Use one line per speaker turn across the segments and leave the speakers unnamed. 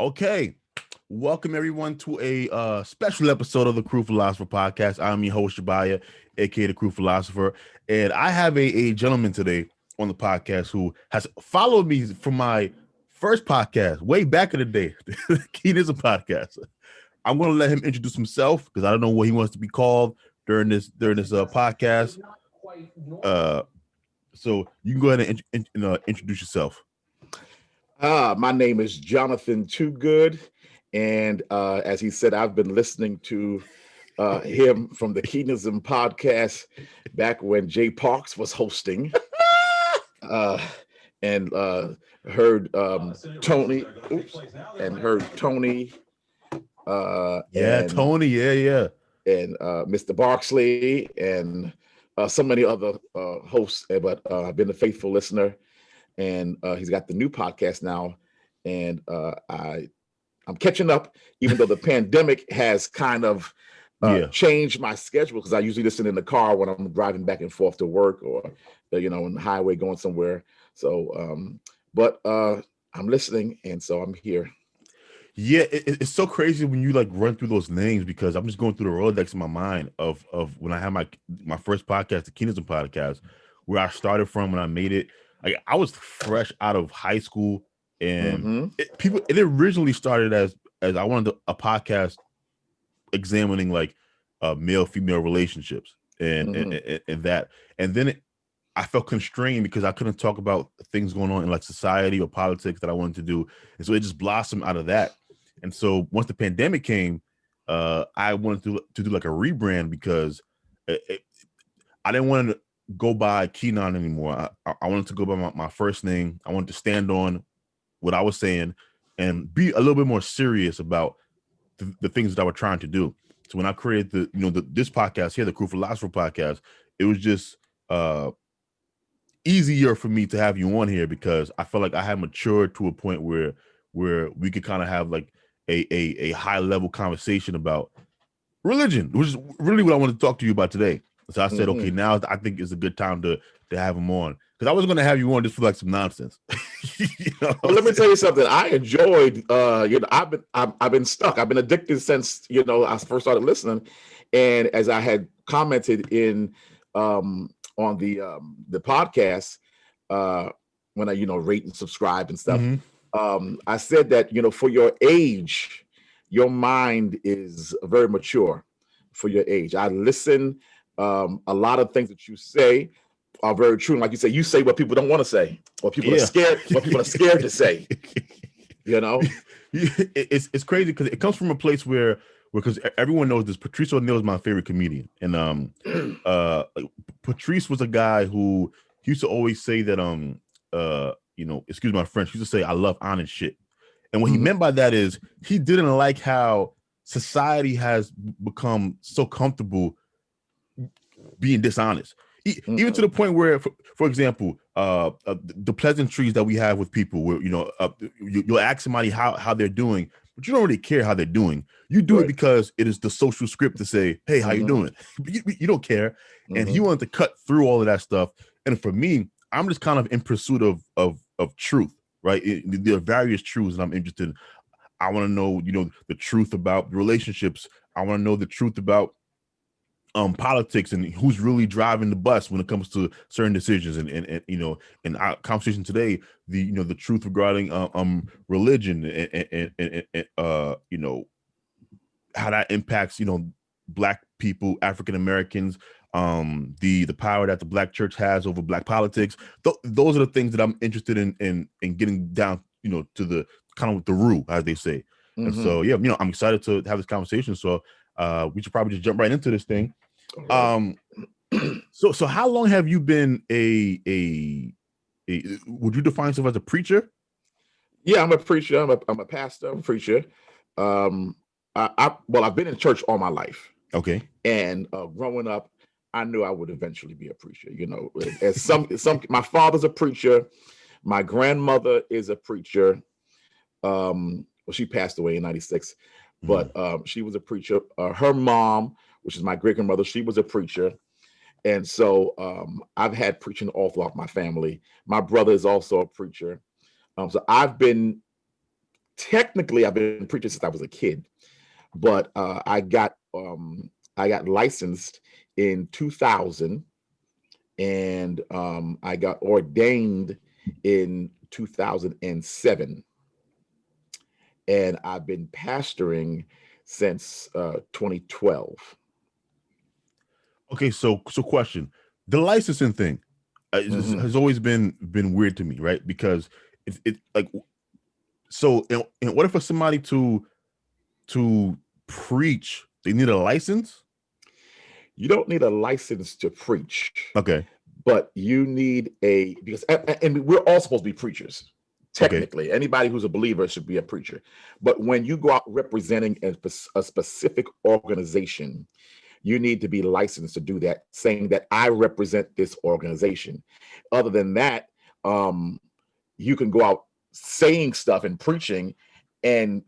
Okay, welcome everyone to a special episode of the Crew Philosopher podcast. I'm your host Shabaya, aka the Crew Philosopher, and I have a gentleman today on the podcast who has followed me from my first podcast way back in the day, the Keenism podcast. I'm going to let him introduce himself because I don't know what he wants to be called during this podcast. Uh, so you can go ahead and introduce yourself.
My name is Jonathan Toogood, and as he said, I've been listening to him from the Keenism podcast back when Jay Parks was hosting, uh, and heard Tony, and heard Tony,
Yeah,
and
Tony. Yeah.
Mr. Barksley, and so many other hosts. But I've been a faithful listener, and he's got the new podcast now, and I'm catching up, even though the pandemic has kind of changed my schedule, because I usually listen in the car when I'm driving back and forth to work, or on the highway going somewhere. So, but I'm listening, and so I'm here.
Yeah, it's so crazy when you like run through those names because I'm just going through the Rolodex in my mind of when I had my first podcast, the Keenism podcast, where I started from when I made it. Like I was fresh out of high school, and it originally started as I wanted a podcast examining like male female relationships and that, and then I felt constrained because I couldn't talk about things going on in like society or politics that I wanted to do, and so it just blossomed out of that. And so once the pandemic came, I wanted to do like a rebrand because I didn't want to go by Keenan anymore. I wanted to go by my first name. I wanted to stand on what I was saying and be a little bit more serious about the things that I was trying to do. So when I created this podcast here, the Crew Philosopher podcast, it was just easier for me to have you on here because I felt like I had matured to a point where we could kind of have like a high level conversation about religion, which is really what I want to talk to you about today. So I said, okay, now I think it's a good time to have him on, because I was going to have you on just for like some nonsense.
Well, let me tell you something. I enjoyed. I've been stuck. I've been addicted since I first started listening, and as I had commented in on the podcast when I rate and subscribe and stuff. I said that for your age, your mind is very mature for your age. I listen. A lot of things that you say are very true. And like you say what people don't want to say, or people are scared. What people are scared to say.
It's crazy because it comes from a place where because everyone knows this. Patrice O'Neal is my favorite comedian, and Patrice was a guy who used to always say that excuse my French, he used to say I love honest shit, and what he meant by that is he didn't like how society has become so comfortable being dishonest, even to the point where, for example, the pleasantries that we have with people, where you'll ask somebody how they're doing, but you don't really care how they're doing. You do it because it is the social script to say, "Hey, how you doing?" You don't care, and he wanted to cut through all of that stuff. And for me, I'm just kind of in pursuit of truth, right? There are various truths, and I'm interested in. I want to know, the truth about relationships. I want to know the truth about politics and who's really driving the bus when it comes to certain decisions, and in our conversation today, the truth regarding religion and how that impacts Black people, African Americans, the power that the Black church has over Black politics. Those are the things that I'm interested in getting down to the kind of the root, as they say. And so I'm excited to have this conversation, so we should probably just jump right into this thing. So how long have you been a would you define yourself as a preacher?
Yeah, I'm a preacher. I'm a pastor. I'm a preacher. I've been in church all my life.
Okay.
And growing up, I knew I would eventually be a preacher. As my father's a preacher. My grandmother is a preacher. Well, she passed away in '96, but she was a preacher. Her mom, which is my great grandmother, she was a preacher. And so I've had preaching all throughout my family. My brother is also a preacher. So I've been Technically, I've been preaching since I was a kid, but I got licensed in 2000, and I got ordained in 2007, and I've been pastoring since 2012.
Okay, so question. The licensing thing
Mhm.
has always been weird to me, right? Because it like, so in order for somebody to preach, they need a license.
You don't need a license to preach,
Okay.
but you need and we're all supposed to be preachers.
Okay.
Technically, anybody who's a believer should be a preacher. But when you go out representing a specific organization, you need to be licensed to do that, saying that I represent this organization. Other than that, um, you can go out saying stuff and preaching and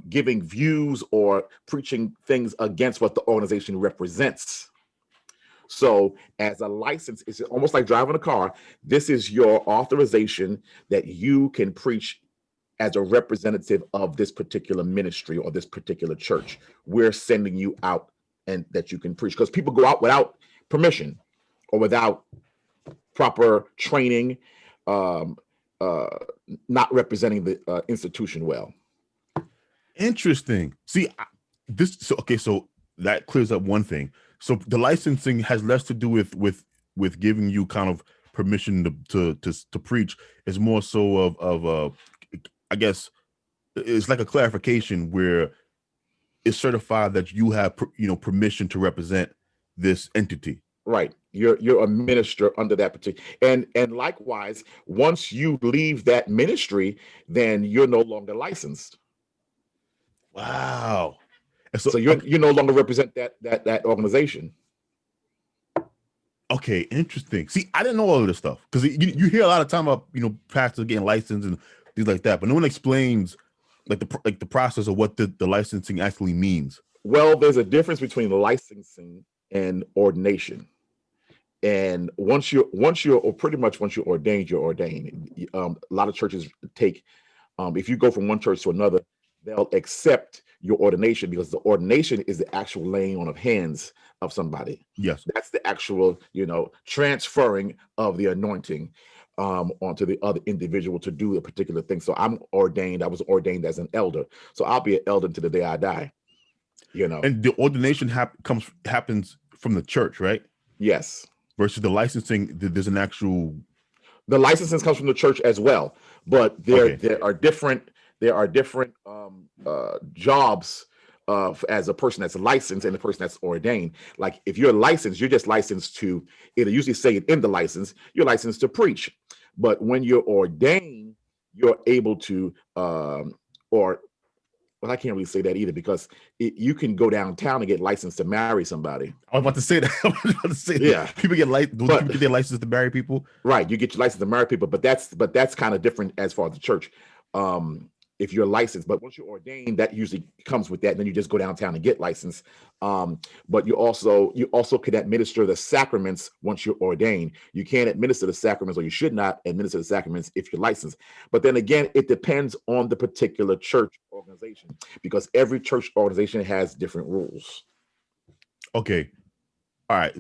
giving views or preaching things against what the organization represents. So, as a license, it's almost like driving a car. This is your authorization that you can preach as a representative of this particular ministry or this particular church. We're sending you out and that you can preach, because people go out without permission or without proper training, um, uh, not representing the institution well.
Interesting. See, so that clears up one thing. So the licensing has less to do with giving you kind of permission to preach. It's more so of I guess it's like a clarification where it's certified that you have permission to represent this entity.
Right. You're a minister under that particular, and likewise, once you leave that ministry, then you're no longer licensed.
Wow. And
So
okay,
you no longer represent that organization.
okay, interesting. See, I didn't know all of this stuff because you hear a lot of time about pastors getting licensed and things like that, but no one explains like the process of what the licensing actually means.
Well, there's a difference between licensing and ordination. And or pretty much once you're ordained, you're ordained. A lot of churches take, if you go from one church to another, they'll accept your ordination, because the ordination is the actual laying on of hands of somebody.
Yes.
That's the actual, transferring of the anointing onto the other individual to do a particular thing. So I'm ordained. I was ordained as an elder. So I'll be an elder to the day I die.
And the ordination happens from the church, right?
Yes.
Versus the licensing, there's an actual.
The licensing comes from the church as well, but there are different jobs as a person that's licensed and the person that's ordained. Like if you're licensed, you're just licensed to, it'll usually say it in the license, you're licensed to preach. But when you're ordained, you're able to, well, I can't really say that either, because you can go downtown and get licensed to marry somebody.
I was about to say that. I was about to say
Yeah.
that. People get their license to marry people.
Right. You get your license to marry people, but that's kind of different as far as the church. If you're licensed, but once you're ordained, that usually comes with that. And then you just go downtown and get licensed. But you also can administer the sacraments once you're ordained. You can't administer the sacraments, or you should not administer the sacraments if you're licensed. But then again, it depends on the particular church organization, because every church organization has different rules.
Okay. All right.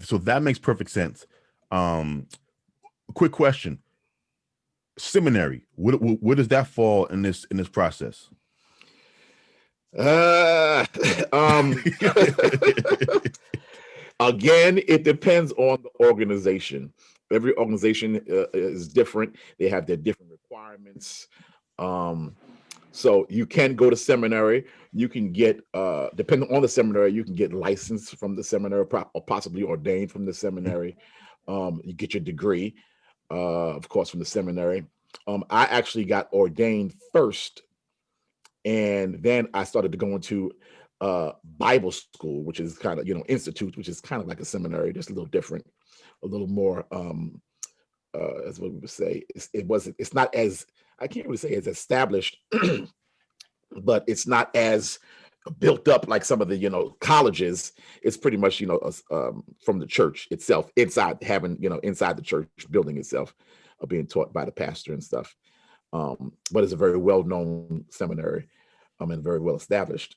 So that makes perfect sense. Quick question. Seminary, where does that fall in this process?
Again, it depends on the organization. Every organization is different. They have their different requirements. So you can go to seminary. You can get, depending on the seminary, you can get licensed from the seminary, or possibly ordained from the seminary. You get your degree, of course, from the seminary. I actually got ordained first, and then I started to go into Bible school, which is kind of, institute, which is kind of like a seminary, just a little different, a little more, as what we would say. It's not as, I can't really say as established, but it's not as built up like some of the colleges. It's pretty much from the church itself, inside the church building itself, being taught by the pastor and stuff. but it's a very well-known seminary, and very well established.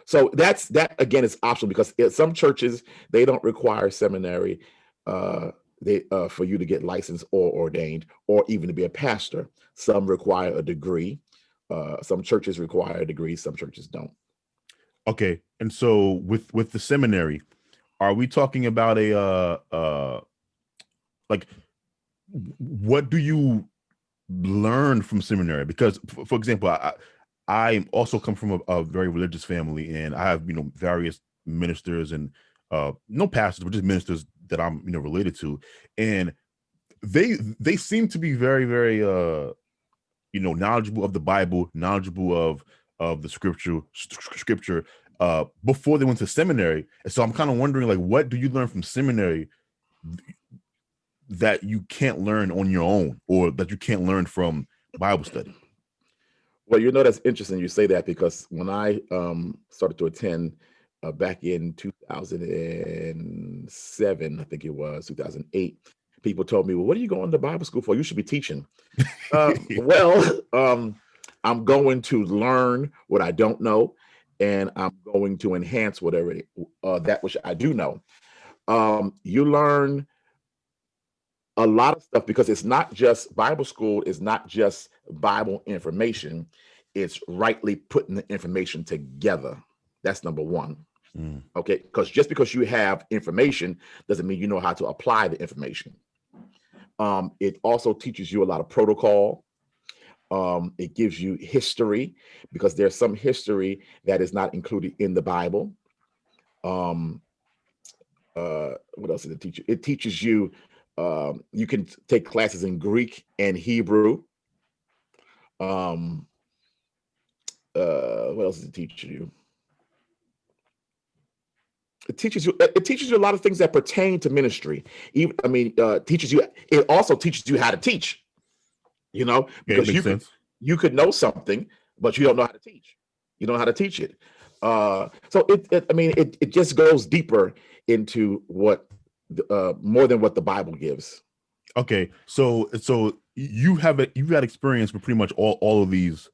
So that again is optional, because some churches, they don't require seminary for you to get licensed or ordained, or even to be a pastor. Some require a degree. Some churches require a degree, some churches don't.
Okay, and so with the seminary, are we talking about like, what do you learn from seminary? Because for example, I also come from a very religious family, and I have various ministers and no pastors, but just ministers that I'm related to, and they seem to be very, very knowledgeable of the Bible, knowledgeable of the scripture before they went to seminary. And so I'm kind of wondering, like, what do you learn from seminary that you can't learn on your own, or that you can't learn from Bible study?
Well, that's interesting you say that, because when I started to attend back in 2007, I think it was 2008, people told me, well, what are you going to Bible school for? You should be teaching. Well, I'm going to learn what I don't know, and I'm going to enhance whatever that which I do know. You learn a lot of stuff, because it's not just Bible school, is not just Bible information, it's rightly putting the information together. That's number one. Okay, because just because you have information doesn't mean you know how to apply the information. It also teaches you a lot of protocol. It gives you history, because there's some history that is not included in the Bible. What else did it teach you? It teaches you, you can take classes in Greek and Hebrew. What else does it teach you? It teaches you a lot of things that pertain to ministry. It also teaches you how to teach, because you could know something, but you don't know how to teach. You don't know how to teach it. So it just goes deeper into what more than what the Bible gives.
Okay, so you had experience with pretty much all of these.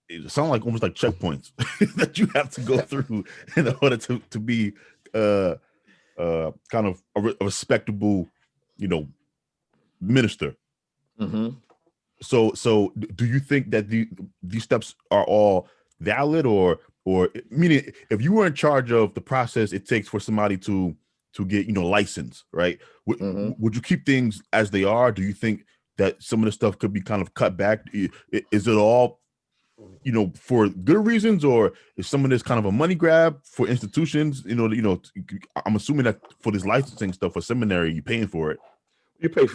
It sound like almost like checkpoints that you have to go through in order to be kind of a respectable, minister.
Mm-hmm.
So do you think that these steps are all valid, or meaning, if you were in charge of the process it takes for somebody to get license, right? Would you keep things as they are? Do you think that some of the stuff could be kind of cut back? Is it all for good reasons, or is some of this kind of a money grab for institutions? I'm assuming that for this licensing stuff for seminary, you're paying for it.
You pay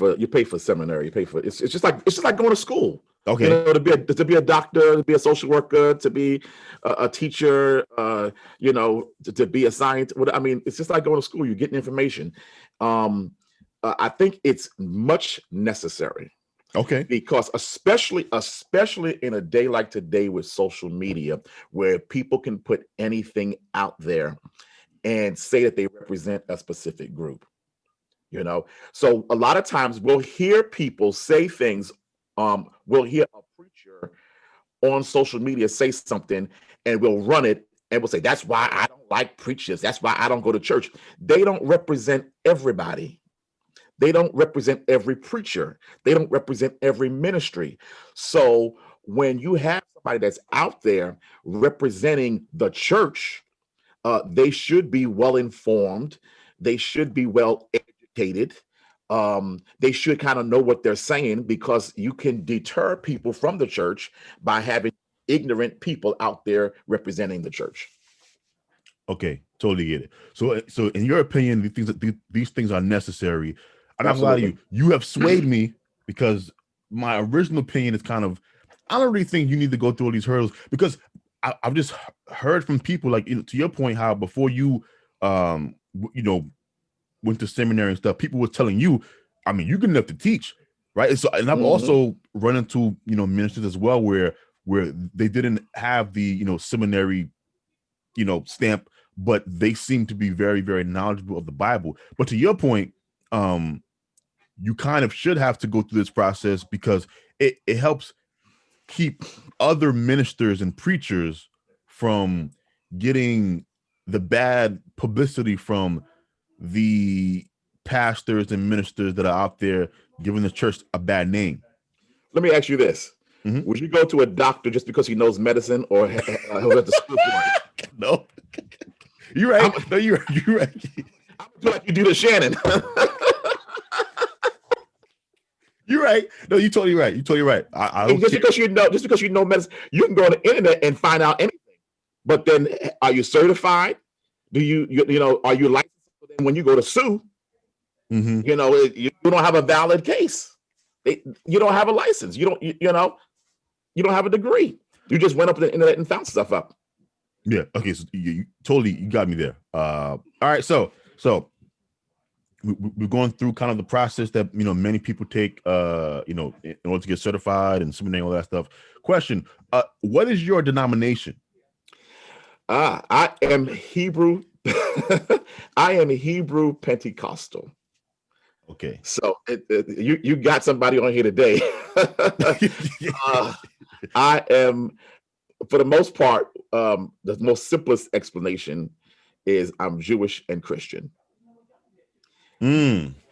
for seminary. You pay for it's just like going to school.
Okay.
To be a doctor, to be a social worker, to be a teacher, to be a scientist. It's just like going to school. You're getting information. I think it's much necessary.
Okay.
Because especially in a day like today with social media, where people can put anything out there and say that they represent a specific group. So a lot of times we'll hear people say things. We'll hear a preacher on social media say something, and we'll run it, and we'll say, that's why I don't like preachers. That's why I don't go to church. They don't represent everybody. They don't represent every preacher. They don't represent every ministry. So when you have somebody that's out there representing the church, they should be well informed. They should be well educated. They should kind of know what they're saying, because you can deter people from the church by having ignorant people out there representing the church.
Okay, totally get it. So in your opinion, these things are necessary. I'm not gonna lie to you. You have swayed me, because my original opinion is kind of, I don't really think you need to go through all these hurdles, because I've just heard from people, like, to your point, how before you went to seminary and stuff, people were telling you, you're good enough to teach, right? And so, and I've also run into ministers as well where they didn't have the seminary stamp, but they seem to be very, very knowledgeable of the Bible. But to your point, you kind of should have to go through this process because it helps keep other ministers and preachers from getting the bad publicity from the pastors and ministers that are out there giving the church a bad name.
Let me ask you this.
Mhm.
Would you go to a doctor just because he knows medicine or was at the school for it?
No. You're right. No, you're right.
I feel like you do to Shannon.
You're right. No, you're totally right. You're totally right. I don't
just because you know medicine, you can go on the internet and find out anything. But then, are you certified? Do you are you licensed? Then when you go to sue,
Mhm.
you don't have a valid case. You don't have a license. You don't have a degree. You just went up to the internet and found stuff up.
Yeah. Okay. So you got me there. All right. So we're going through kind of the process that many people take in order to get certified and submitting all that stuff. Question: what is your denomination?
I am Hebrew. I am Hebrew Pentecostal.
Okay.
So you got somebody on here today. I am, for the most part, the most simplest explanation is I'm Jewish and Christian.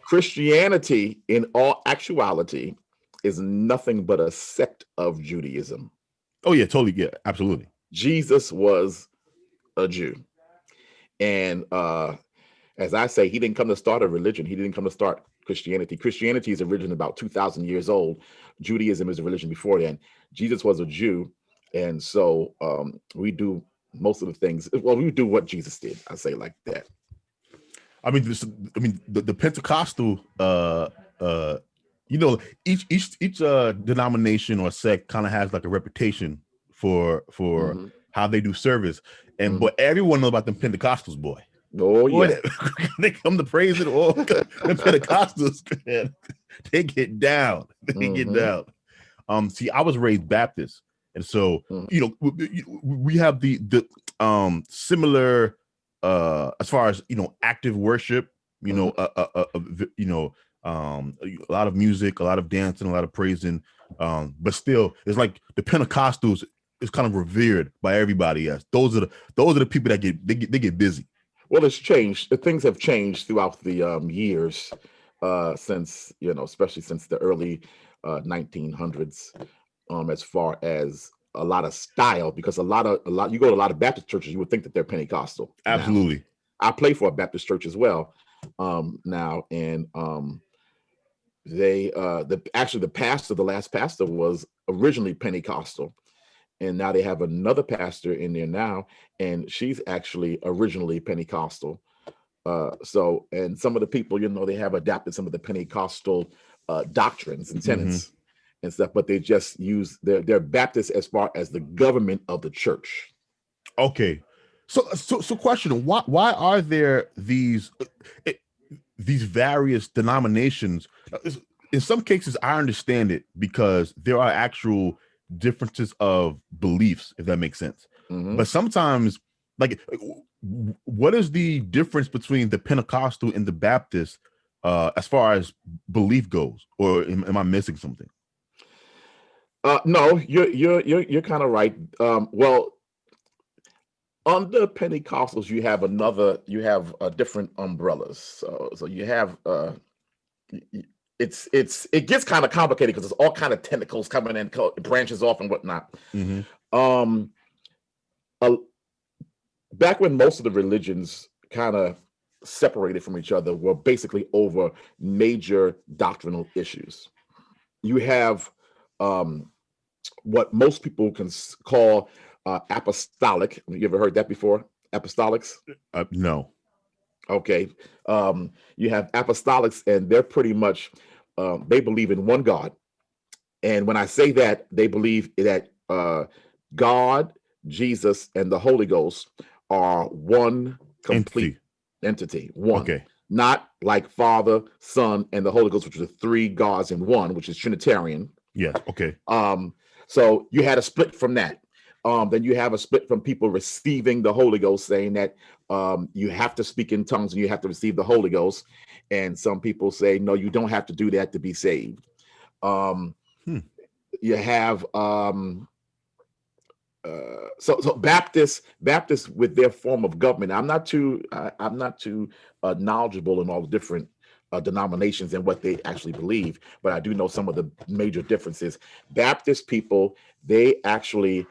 Christianity, in all actuality, is nothing but a sect of Judaism.
Oh yeah, totally. Yeah, absolutely.
Jesus was a Jew, and as I say, he didn't come to start a religion. He didn't come to start Christianity. Christianity is a religion about 2,000 years old. Judaism is a religion before then. Jesus was a Jew, and so we do most of the things. Well, we do what Jesus did. I say like that.
I mean, the Pentecostal, each denomination or sect kind of has like a reputation for how they do service, and but everyone knows about them Pentecostals, boy.
Oh yeah,
they come to praise it. Oh, the Pentecostals, man, they get down. They get down. See, I was raised Baptist, and so we have the similar. As far as active worship, a lot of music, a lot of dancing, a lot of praising, but still, it's like the Pentecostals is kind of revered by everybody else. Those are the people that get busy.
Well, it's changed. Things have changed throughout the years, since especially since the early 1900s, as far as a lot of style, because a lot you go to a lot of Baptist churches, you would think that they're Pentecostal.
Absolutely.
Now, I play for a Baptist church as well now, and they the last pastor was originally Pentecostal, and now they have another pastor in there now, and she's actually originally Pentecostal. So, and some of the people, they have adapted some of the Pentecostal doctrines and tenets and stuff, but they just use they're Baptist as far as the government of the church.
Okay, so question: why are there these various denominations? In some cases, I understand it because there are actual differences of beliefs, if that makes sense. But sometimes, like, what is the difference between the Pentecostal and the Baptist as far as belief goes, or am I missing something?
No, you're kind of right. Well, under Pentecostals, you have different umbrellas. So you have it gets kind of complicated because there's all kind of tentacles coming in, branches off and whatnot. Back when most of the religions kind of separated from each other were basically over major doctrinal issues. You have what most people can call apostolic. You ever heard that before? Apostolics?
No.
Okay. You have apostolics, and they're pretty much they believe in one God. And when I say that, they believe that God, Jesus, and the Holy Ghost are one complete entity. One.
Okay.
Not like Father, Son, and the Holy Ghost, which are the three gods in one, which is Trinitarian.
Yeah. Okay.
So you had a split from that. Then you have a split from people receiving the Holy Ghost, saying that you have to speak in tongues and you have to receive the Holy Ghost. And some people say, no, you don't have to do that to be saved. You have so Baptists with their form of government. I'm not too knowledgeable in all the different denominations and what they actually believe, but I do know some of the major differences. Baptist people, they actually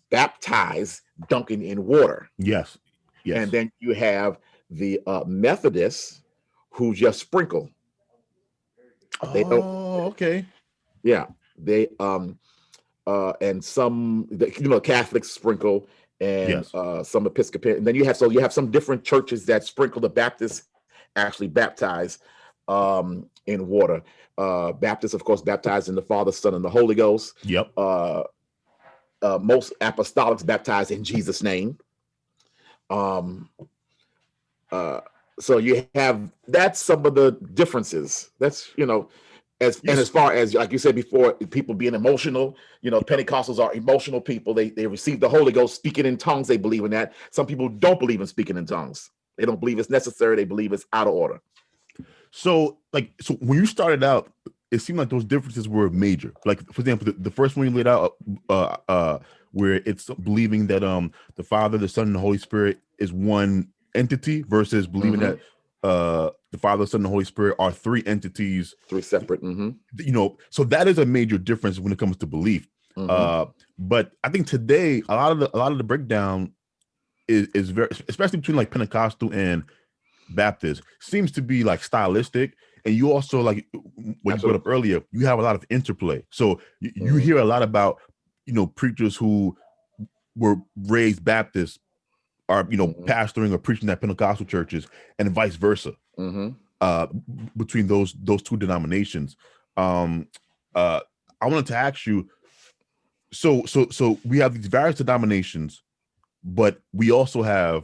baptize dunking in water.
Yes.
And then you have the Methodists who just sprinkle. They don't.
Okay.
Yeah, they and some Catholics sprinkle, and some Episcopalian. And then you have some different churches that sprinkle. The Baptists actually baptize in water. Baptists, of course, baptize in the Father, Son, and the Holy Ghost.
Yep.
Most apostolics baptize in Jesus' name. So you have that's some of the differences. That's as far as, like you said before, people being emotional, Pentecostals are emotional people. They receive the Holy Ghost, speaking in tongues. They believe in that. Some people don't believe in speaking in tongues. They don't believe it's necessary. They believe it's out of order.
So when you started out, it seemed like those differences were major. Like, for example, the first one you laid out, where it's believing that the Father, the Son, and the Holy Spirit is one entity versus believing that the Father, Son, and the Holy Spirit are three entities,
three separate.
So that is a major difference when it comes to belief. But I think today a lot of the breakdown is very, especially between like Pentecostal and Baptist, seems to be like stylistic. And you also, like what you brought up earlier, you have a lot of interplay. So you hear a lot about preachers who were raised Baptist are pastoring or preaching at Pentecostal churches, and vice versa. Between those two denominations. I wanted to ask you, so we have these various denominations, but we also have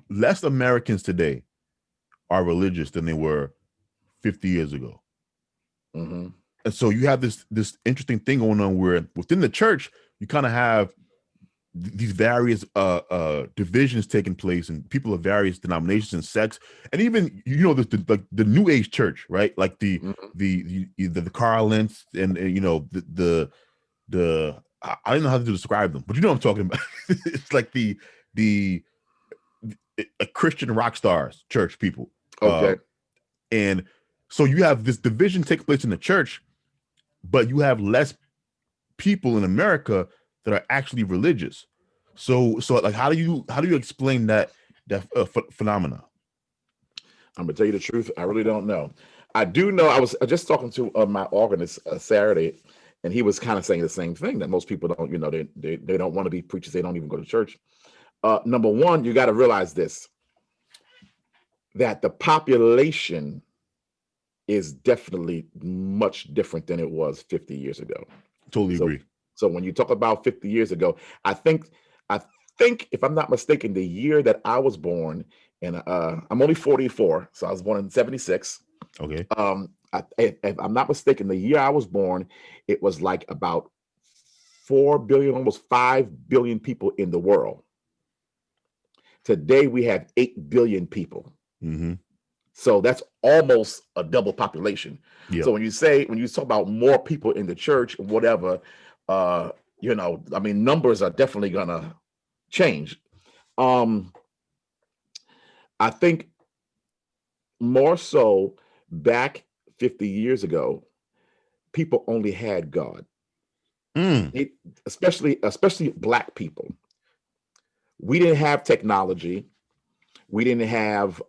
less Americans today are religious than they were 50 years ago. And so you have this interesting thing going on where within the church you kind of have these various divisions taking place, and people of various denominations and sects, and even the New Age church, right? Like the Carlins and the I don't know how to describe them, but you know what I'm talking about. It's like the Christian rock stars church people.
Okay.
And so you have this division take place in the church, but you have less people in America that are actually religious. So like, how do you explain that phenomena?
I'm gonna tell you the truth. I really don't know. I do know. I was just talking to my organist Saturday, and he was kind of saying the same thing, that most people don't, they don't want to be preachers. They don't even go to church. Number one, you got to realize this, that the population is definitely much different than it was 50 years ago.
Totally agree.
So when you talk about 50 years ago, I think if I'm not mistaken, the year that I was born, and I'm only 44, so I was born in 76.
Okay.
If I'm not mistaken, the year I was born, it was like about 4 billion, almost 5 billion people in the world. Today we have 8 billion people. So that's almost a double population.
Yep.
So when you talk about more people in the church, whatever, numbers are definitely gonna change. I think more so back 50 years ago, people only had God. Especially Black people. We didn't have technology. We didn't have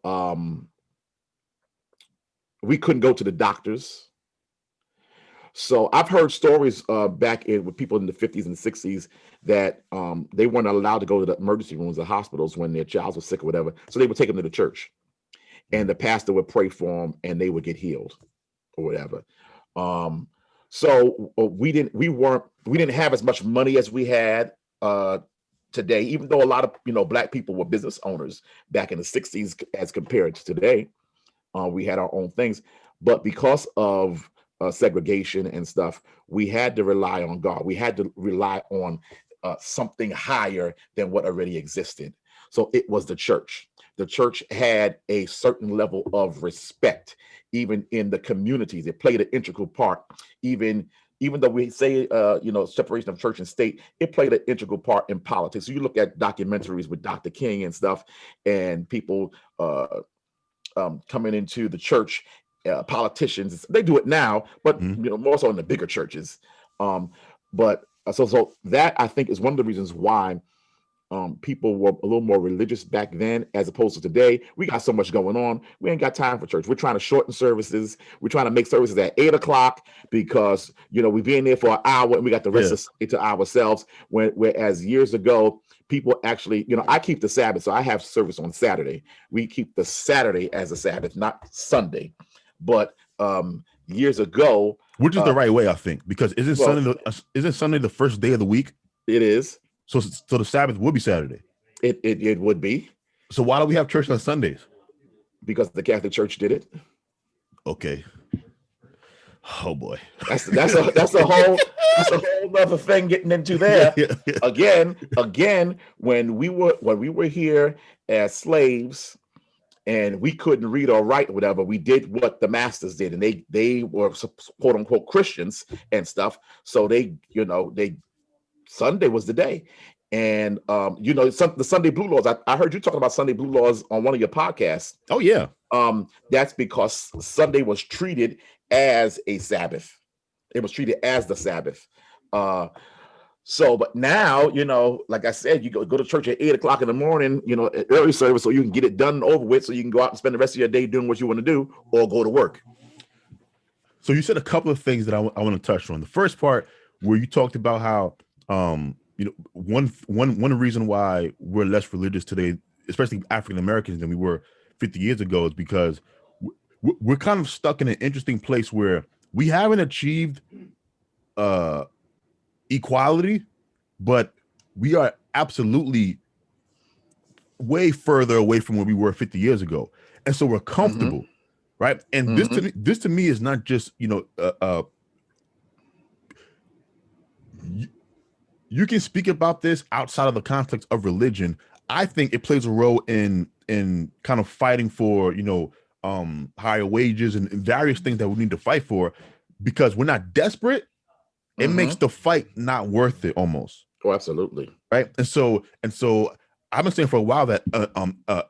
we couldn't go to the doctors. So I've heard stories back with people in the 50s and 60s that they weren't allowed to go to the emergency rooms or hospitals when their child was sick or whatever. So they would take them to the church, and the pastor would pray for them, and they would get healed or whatever. So we didn't have as much money as we had today, even though a lot of Black people were business owners back in the 60s as compared to today. We had our own things, but because of segregation and stuff, we had to rely on God. We had to rely on something higher than what already existed. So it was the church. The church had a certain level of respect, even in the communities. It played an integral part. Even though we say, separation of church and state, it played an integral part in politics. So you look at documentaries with Dr. King and stuff, and people coming into the church, politicians, they do it now, but more so in the bigger churches. But so that, I think, is one of the reasons why people were a little more religious back then as opposed to today. We got so much going on. We ain't got time for church. We're trying to shorten services. We're trying to make services at 8 o'clock because, we've been there for an hour and we got the rest of it to ourselves. Whereas years ago, people actually, I keep the Sabbath. So I have service on Saturday. We keep the Saturday as a Sabbath, not Sunday. But years ago,
which is the right way, I think, because isn't Sunday the first day of the week?
It is.
So the Sabbath would be Saturday.
It would be.
So why do we have church on Sundays?
Because the Catholic Church did it.
Okay. Oh boy.
That's a whole other thing getting into there. Again, when we were here as slaves and we couldn't read or write or whatever, we did what the masters did, and they were quote unquote Christians and stuff. So they Sunday was the day. And the Sunday Blue Laws. I heard you talking about Sunday Blue Laws on one of your podcasts.
Oh yeah.
That's because Sunday was treated as a Sabbath. It was treated as the Sabbath. But now, like I said, you go to church at 8 o'clock in the morning, early service, so you can get it done and over with, so you can go out and spend the rest of your day doing what you want to do or go to work.
So you said a couple of things that I want to touch on. The first part where you talked about how one reason why we're less religious today, especially African Americans, than we were 50 years ago, is because we're kind of stuck in an interesting place where we haven't achieved equality, but we are absolutely way further away from where we were 50 years ago, and so we're comfortable, right? And this to me is not just you can speak about this outside of the context of religion. I think it plays a role in kind of fighting for, higher wages and various things that we need to fight for, because we're not desperate. It makes the fight not worth it almost.
Oh, absolutely.
Right. And so I've been saying for a while that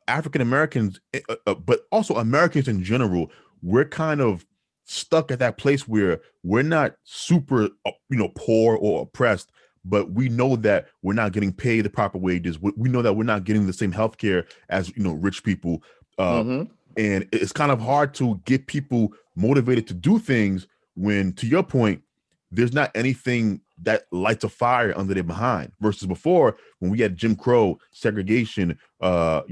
African Americans, but also Americans in general, we're kind of stuck at that place where we're not super, poor or oppressed, but we know that we're not getting paid the proper wages. We know that we're not getting the same healthcare as rich people, and it's kind of hard to get people motivated to do things when, to your point, there's not anything that lights a fire under their behind. Versus before, when we had Jim Crow, segregation, further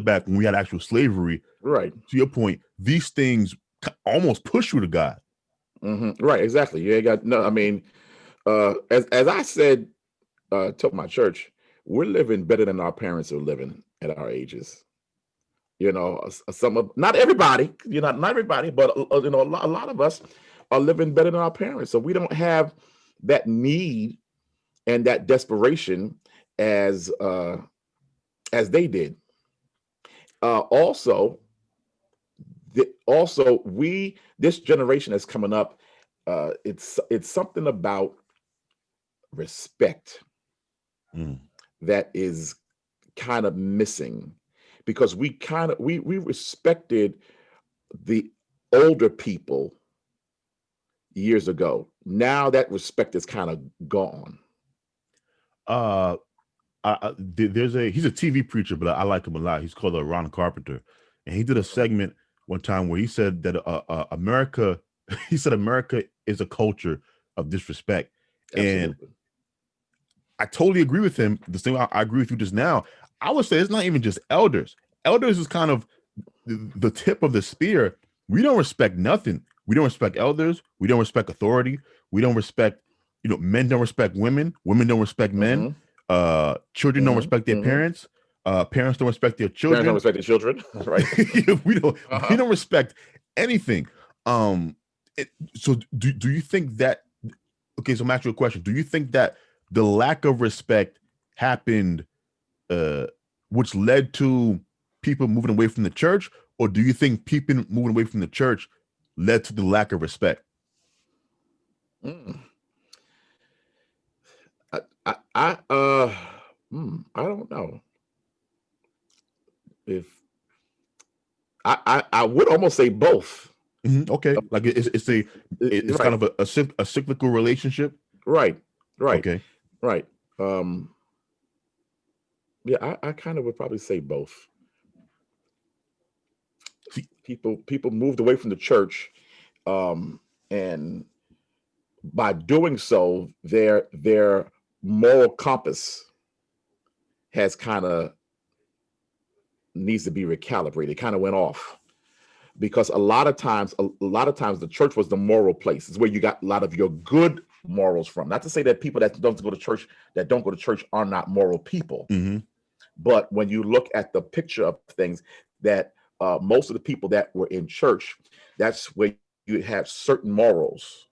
back when we had actual slavery. Right. To your point, these things almost push you to God.
Right. Exactly. You ain't got no. I mean. As I said to my church, we're living better than our parents are living at our ages. Not everybody, not everybody, but a lot of us are living better than our parents. So we don't have that need and that desperation as they did. This generation that's coming up, it's something about respect that is kind of missing, because we respected the older people years ago. Now that respect is kind of gone.
He's a TV preacher, but I like him a lot. He's called Ron Carpenter, and he did a segment one time where he said that America is a culture of disrespect. Absolutely. And I totally agree with him. The same I agree with you just now. I would say it's not even just elders. Elders is kind of the tip of the spear. We don't respect nothing. We don't respect elders. We don't respect authority. We don't respect, men don't respect women. Women don't respect men. Children don't respect their parents. Parents don't respect their children.
Parents don't respect their children. Right.
We don't respect anything. And So do you think that? Okay, so I'm asking you a question. Do you think that the lack of respect happened, which led to people moving away from the church, or do you think people moving away from the church led to the lack of respect?
Mm. I don't know if I would almost say both.
Okay, like it's
Right,
kind of a cyclical relationship.
right, right,
Okay,
right. Um, yeah, I kind of would probably say both.
see,
People moved away from the church, and by doing so, their moral compass has kind of needs to be recalibrated. Kind of went off because a lot of times the church was the moral place. It's where you got a lot of your good morals from. Not to say that people that don't go to church are not moral people,
hmm
but when you look at the picture of things, that most of the people that were in church, that's where you have certain morals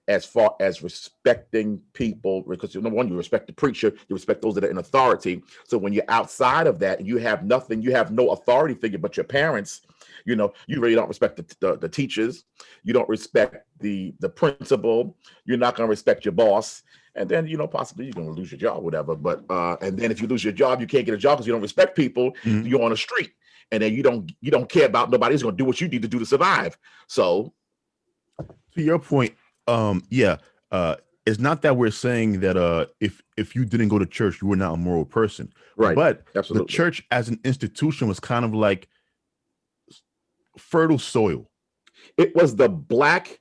as far as respecting people, because number one, you respect the preacher, you respect those that are in authority. So when you're outside of that and you have nothing, you have no authority figure but your parents, you really don't respect the teachers, you don't respect the principal, you're not going to respect your boss, and then possibly you're going to lose your job, whatever. But and then if you lose your job, you can't get a job because you don't respect people.
hmm
You're on the street, and then you don't care about nobody's going to do what you need to do to survive. So
To your point, yeah, it's not that we're saying that if you didn't go to church, you were not a moral person,
right,
but the
absolutely.
church as an institution was kind of like fertile soil.
It was the black,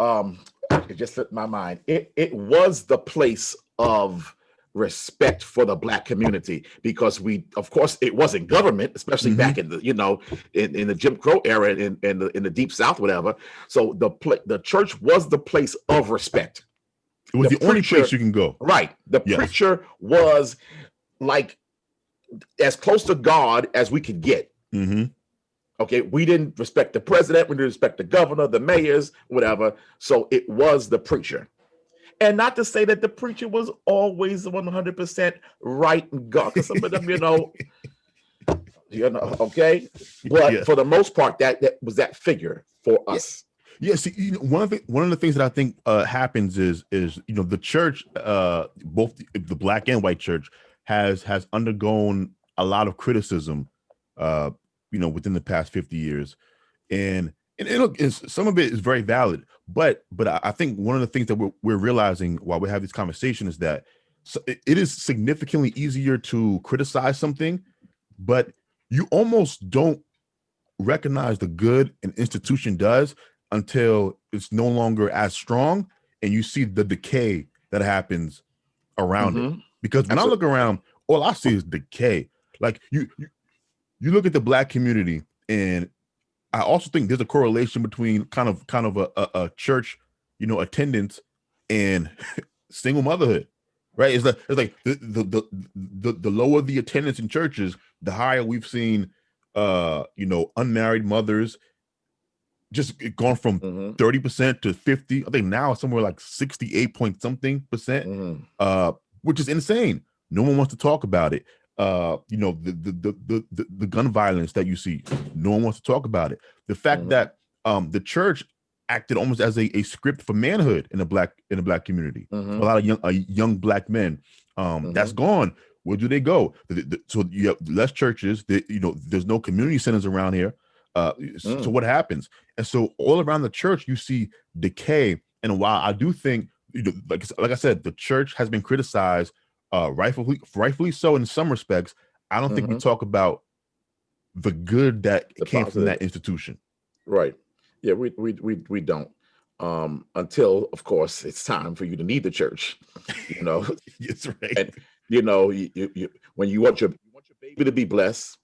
it just slipped my mind. It was the place of respect for the black community, because of course it wasn't government, especially
hmm
back in the in the Jim Crow era, in the Deep South, whatever. So the church was the place of respect.
It was
The
the only place
preacher,
you can go.
right, the
Yes.
preacher was like as close to God as we could get.
hmm
Okay, we didn't respect the president, we didn't respect the governor, the mayors, whatever. So it was the preacher. And not to say that the preacher was always 100% right in God, because some of them, okay. But
Yeah.
for the most part, that was that figure for
Yeah.
us.
Yeah, see, one of the things that I think happens is the church, both the black and white church, has undergone a lot of criticism, uh, within the past 50 years, and look, some of it is very valid, but I think one of the things that we're realizing while we have this conversation is that it is significantly easier to criticize something, but you almost don't recognize the good an institution does until it's no longer as strong and you see the decay that happens around it.
Mm-hmm.
Because when I look
Absolutely.
around, all I see is decay. Like you look at the black community, and I also think there's a correlation between kind of a church, attendance and single motherhood, right? It's like the lower the attendance in churches, the higher we've seen unmarried mothers just gone from
Mm-hmm.
30% to 50. I think now it's somewhere like 68 point something percent,
Mm-hmm.
which is insane. No one wants to talk about it. The gun violence that you see, no one wants to talk about it. The fact
Mm-hmm.
that the church acted almost as a script for manhood in the black community. A
Mm-hmm.
lot of young black men, that's gone. Where do they go? So you have less churches. There's no community centers around here. So what happens? And so all around the church, you see decay. And while I do think, like I said, the church has been criticized, rightfully so in some respects, I don't think we
Mm-hmm.
talk about the good that
The
came from that
positive.
institution.
Right. Yeah, we don't. Until, of course, it's time for you to need the church.
That's right.
And when you want your baby to be blessed,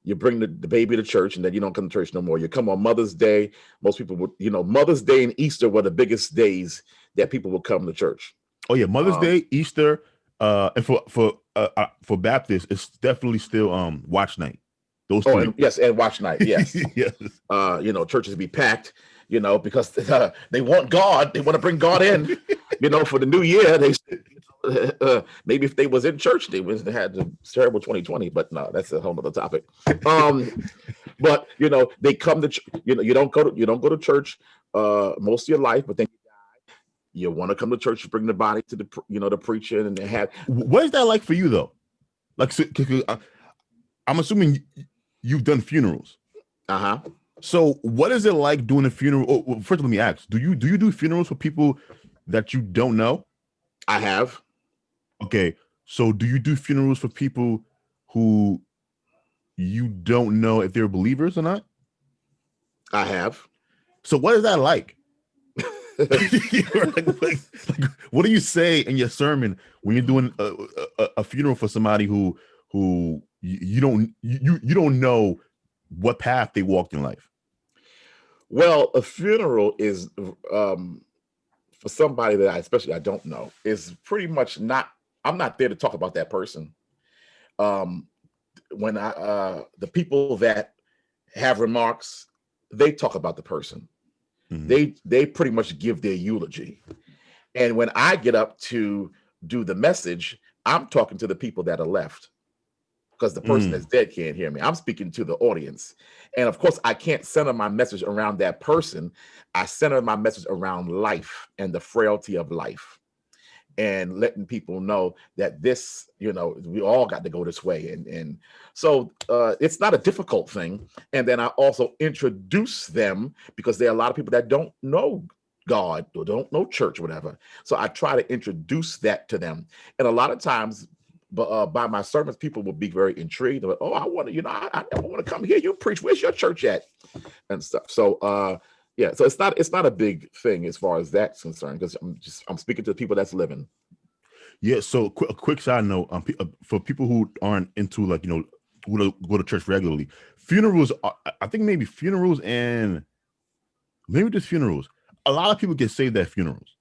you bring the baby to church, and then you don't come to church no more. You come on Mother's Day. Most people would, Mother's Day and Easter were the biggest days that people would come to church.
Oh yeah, Mother's
Um,
Day, Easter, and for Baptists, it's definitely still watch night. Those
oh,
three.
and yes, and watch night. Yes.
Yes.
Churches be packed. because they want God. They want to bring God in, for the new year. They maybe if they was in church, they had the terrible 2020. But no, that's a whole other topic. But they come to you don't go to church most of your life, but then you want to come to church to bring the body to the preacher and have.
What is that like for you though? Like, so, I'm assuming you've done funerals. So what is it like doing a funeral? Oh, well, first, let me ask: Do you do funerals for people that you don't know?
I have.
Okay, so do you do funerals for people who you don't know if they're believers or not?
I have.
So what is that like? like, what do you say in your sermon when you're doing a funeral for somebody who you don't know what path they walked in life?
Well, a funeral is for somebody that I don't know, is pretty much not. I'm not there to talk about that person. When the people that have remarks, they talk about the person. Mm-hmm. They pretty much give their eulogy. And when I get up to do the message, I'm talking to the people that are left, because the person that's dead can't hear me. I'm speaking to the audience. And of course, I can't center my message around that person. I center my message around life and the frailty of life, and letting people know that this, we all got to go this way. And so it's not a difficult thing. And then I also introduce them, because there are a lot of people that don't know God or don't know church or whatever. So I try to introduce that to them. And a lot of times, by my sermons, people will be very intrigued. Like, oh, I want to, I never want to come hear you preach. Where's your church at? And stuff. So yeah, so it's not a big thing as far as that's concerned, because I'm speaking to the people that's living.
Yeah. So a quick side note, for people who aren't into who go to church regularly, funerals. I think maybe funerals and maybe just funerals. A lot of people get saved at funerals.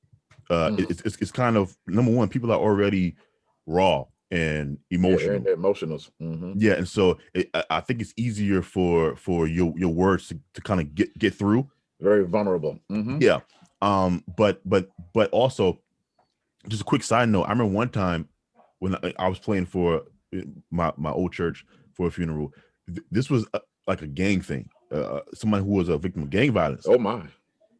It's kind of, number one, people are already raw and emotional.
Yeah, emotionals. Mm-hmm.
Yeah, and so I think it's easier for your words to kind of get through.
Very vulnerable. Mm-hmm.
Yeah. But also, just a quick side note. I remember one time when I was playing for my old church for a funeral. This was like a gang thing. Someone who was a victim of gang violence.
Oh my!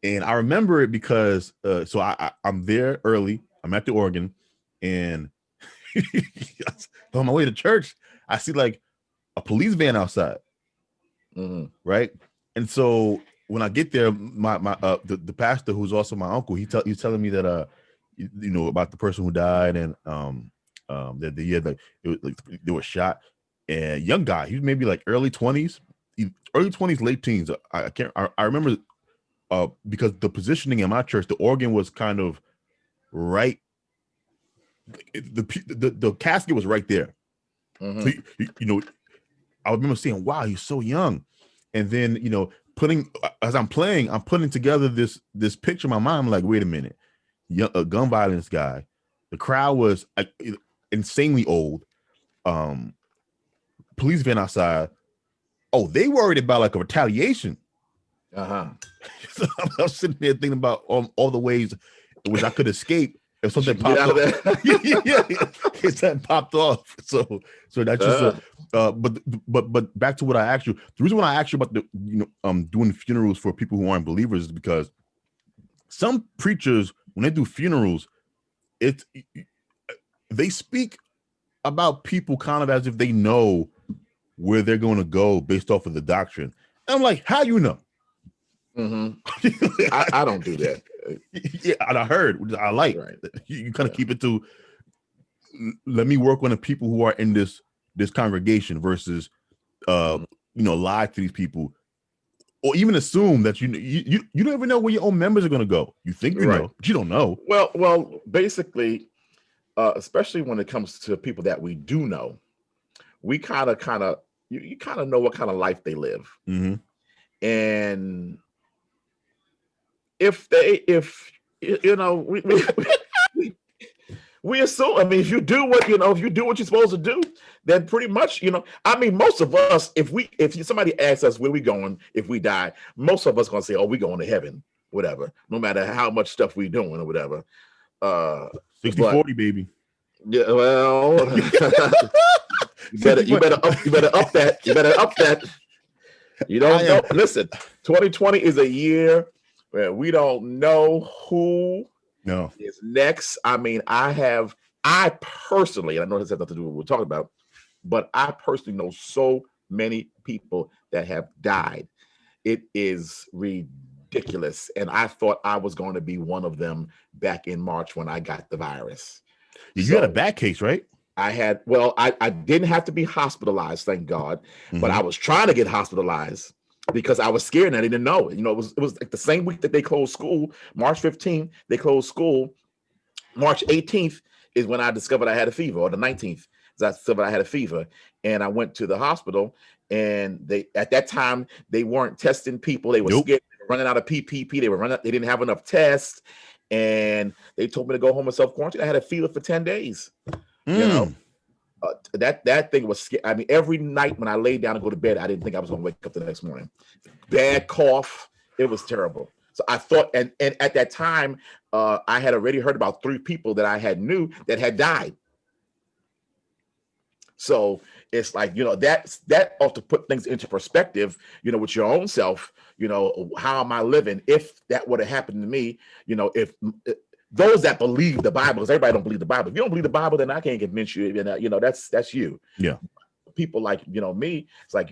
And I remember it because so I'm there early. I'm at the organ, and on my way to church, I see like a police van outside. Mm-hmm. Right. And so when I get there, the pastor, who's also my uncle, he's telling me that about the person who died, and that they were shot, and young guy, he was maybe like early 20s, late teens. I remember because the positioning in my church, the organ was kind of right. The casket was right there. Mm-hmm. So, I remember saying, wow, he's so young. And then, as I'm playing, I'm putting together this picture in my mind. I'm like, wait a minute, a gun violence guy. The crowd was insanely old. Police van outside. Oh, they worried about like a retaliation. So I'm sitting there thinking about all the ways in which I could escape if something popped off. Yeah, if something popped off. So that's just but back to what I asked you. The reason why I asked you about doing funerals for people who aren't believers is because some preachers, when they do funerals, they speak about people kind of as if they know where they're going to go based off of the doctrine. And I'm like, how you know?
Mm-hmm. I don't do that.
Yeah, and I heard, which I like. Right. You kind of keep it to, let me work on the people who are in this congregation versus lie to these people, or even assume that you don't even know where your own members are going to go. You think you know, but you don't know.
Well, basically, especially when it comes to people that we do know, we kind of you kind of know what kind of life they live. Mm-hmm. And if we We assume, I mean, if you do what, if you do what you're supposed to do, then pretty much, I mean, most of us, if somebody asks us where we going, if we die, most of us going to say, oh, we going to heaven, whatever, no matter how much stuff we doing or whatever.
60-40, baby.
Yeah, well, you better up that. You better up that. You don't know. Listen, 2020 is a year where we don't know who is next. I mean, I personally, and I know this has nothing to do with what we're talking about, but I personally know so many people that have died. It is ridiculous. And I thought I was going to be one of them back in March when I got the virus.
You had a bad case, right?
I didn't have to be hospitalized, thank God, but I was trying to get hospitalized because I was scared and I didn't know. It was like the same week that they closed school, March 15th, they closed school. March 18th is when I discovered I had a fever, or the 19th, I discovered I had a fever. And I went to the hospital, and at that time, they weren't testing people. They were scared. They were running out of PPP. They didn't have enough tests. And they told me to go home and self-quarantine. I had a fever for 10 days. That thing was scary. I mean, every night when I laid down and go to bed, I didn't think I was going to wake up the next morning. Bad cough. It was terrible. So I thought, and at that time, I had already heard about 3 people that I knew that had died. So it's like, that ought to put things into perspective, with your own self, how am I living? If that would have happened to me, if those that believe the Bible, because everybody don't believe the Bible. If you don't believe the Bible, then I can't convince you. That's you.
Yeah.
People like, me, it's like,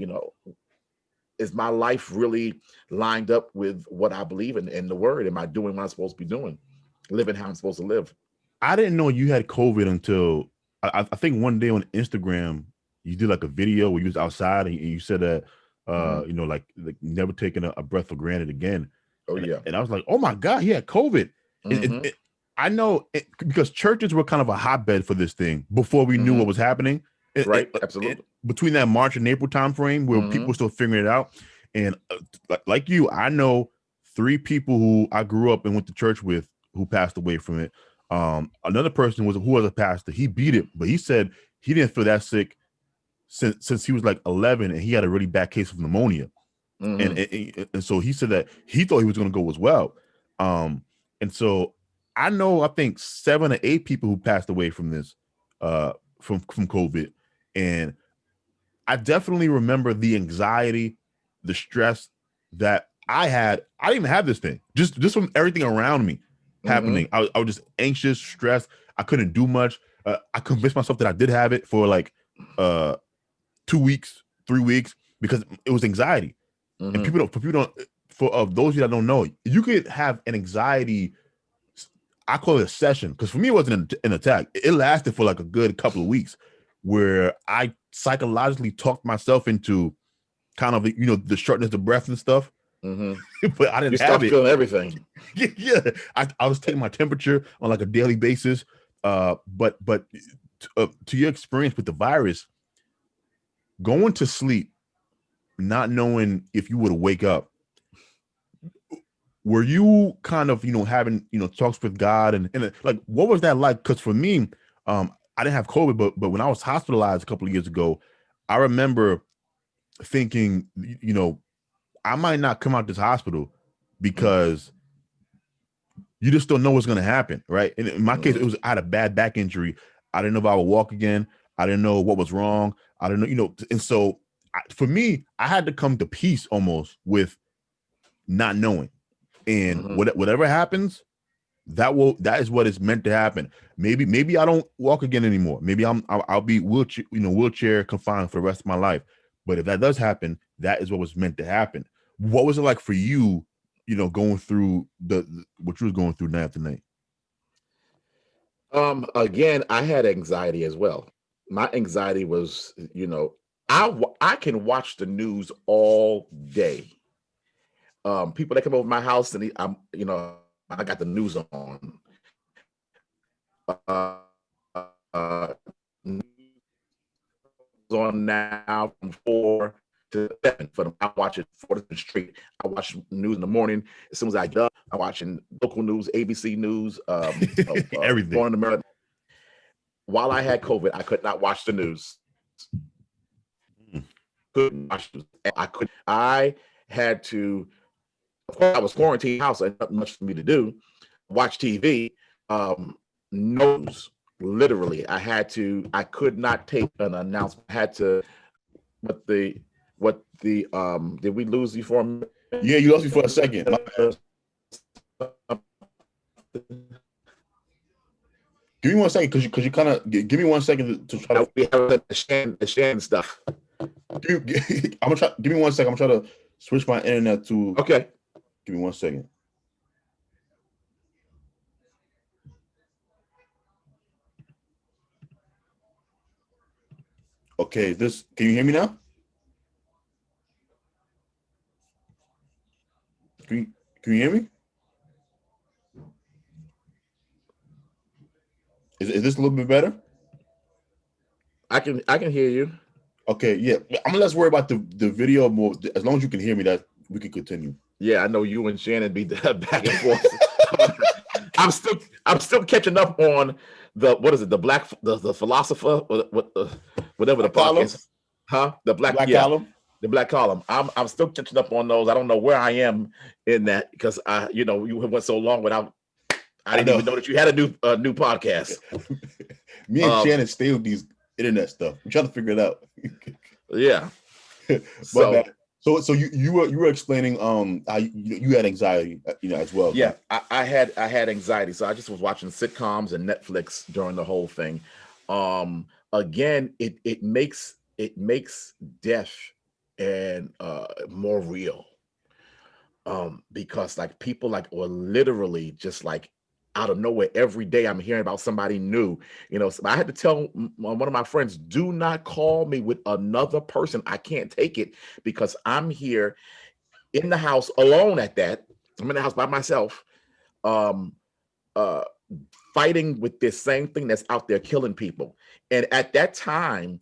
is my life really lined up with what I believe in the word? Am I doing what I'm supposed to be doing? Living how I'm supposed to live?
I didn't know you had COVID until I think one day on Instagram, you did like a video where you was outside and you said that, like never taking a breath for granted again.
Oh, yeah.
And I was like, oh my God, he had COVID. I know because churches were kind of a hotbed for this thing before we knew what was happening.
Right. Absolutely.
Between that March and April timeframe where people were still figuring it out. And like you, I know 3 people who I grew up and went to church with who passed away from it. Another person who was a pastor. He beat it, but he said he didn't feel that sick since he was like 11 and he had a really bad case of pneumonia. And so he said that he thought he was going to go as well. And so I know, I think 7 or 8 people who passed away from this, from COVID. And I definitely remember the anxiety, the stress that I had. I didn't even have this thing, just from everything around me happening. I was just anxious, stressed. I couldn't do much. I convinced myself that I did have it for like 2 weeks, 3 weeks, because it was anxiety. And for those of you that don't know, you could have an anxiety. I call it a session, because for me, it wasn't an attack. It lasted for like a good couple of weeks where I psychologically talked myself into kind of, the shortness of breath and stuff. But I didn't have it.
Feeling everything.
Yeah. I was taking my temperature on like a daily basis. But to your experience with the virus, going to sleep, not knowing if you would wake up, were you kind of, having, talks with God and like, what was that like? Because for me, I didn't have COVID, but when I was hospitalized a couple of years ago, I remember thinking, I might not come out this hospital because you just don't know what's going to happen, right? And in my case, I had a bad back injury. I didn't know if I would walk again. I didn't know what was wrong. I didn't know, and so for me, I had to come to peace almost with not knowing. And whatever happens, that is what is meant to happen. Maybe I don't walk again anymore. Maybe I'll be wheelchair confined for the rest of my life. But if that does happen, that is what was meant to happen. What was it like for you, going through what you was going through night after night?
Again, I had anxiety as well. My anxiety was, I can watch the news all day. People that come over my house and I got the news on. On now from 4 to 7 for them. I watch it 4 days straight. I watch news in the morning. As soon as I get up, I'm watching local news, ABC News,
everything.
Born in America. while I had COVID, I could not watch the news. Couldn't watch the news. I had to, of course, I was quarantined in the house, and nothing much for me to do. Watch TV. News. Literally, I could not take an announcement. I had to, did we lose you for a minute?
Yeah, you lost me for a second. Give me 1 second, because you kind of give me 1 second to try to.
We have the Shan stuff.
Give me 1 second. I'm trying to switch my internet to.
Okay.
Give me 1 second. Okay, can you hear me now? Can you hear me? Is this a little bit better?
I can hear you.
Okay, yeah. I'm gonna let's worry about the video more. As long as you can hear me, that we can continue.
Yeah, I know you and Shannon be back and forth. I'm still catching up on the philosopher, whatever the podcast is. Huh? The black column. The black column. I'm still catching up on those. I don't know where I am in that, because you went so long without. I didn't even know that you had a new podcast.
Me and Shannon stay with these internet stuff. We're trying to figure it out.
Yeah.
So you were explaining how you had anxiety, as well.
Yeah, I had anxiety. So I just was watching sitcoms and Netflix during the whole thing. Again, it makes death and more real. Because like people were literally just like out of nowhere. Every day I'm hearing about somebody new, so I had to tell one of my friends, do not call me with another person. I can't take it, because I'm here in the house alone at that. I'm in the house by myself, fighting with this same thing that's out there killing people. And at that time,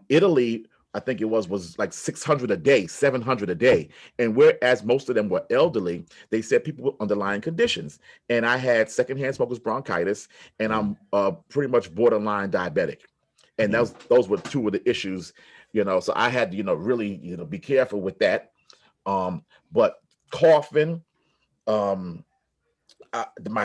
Italy, I think it was like 600 a day, 700 a day. And whereas most of them were elderly, they said people with underlying conditions. And I had secondhand smoker's bronchitis, and I'm pretty much borderline diabetic. And those were two of the issues, so I had to, really, be careful with that. But coughing, my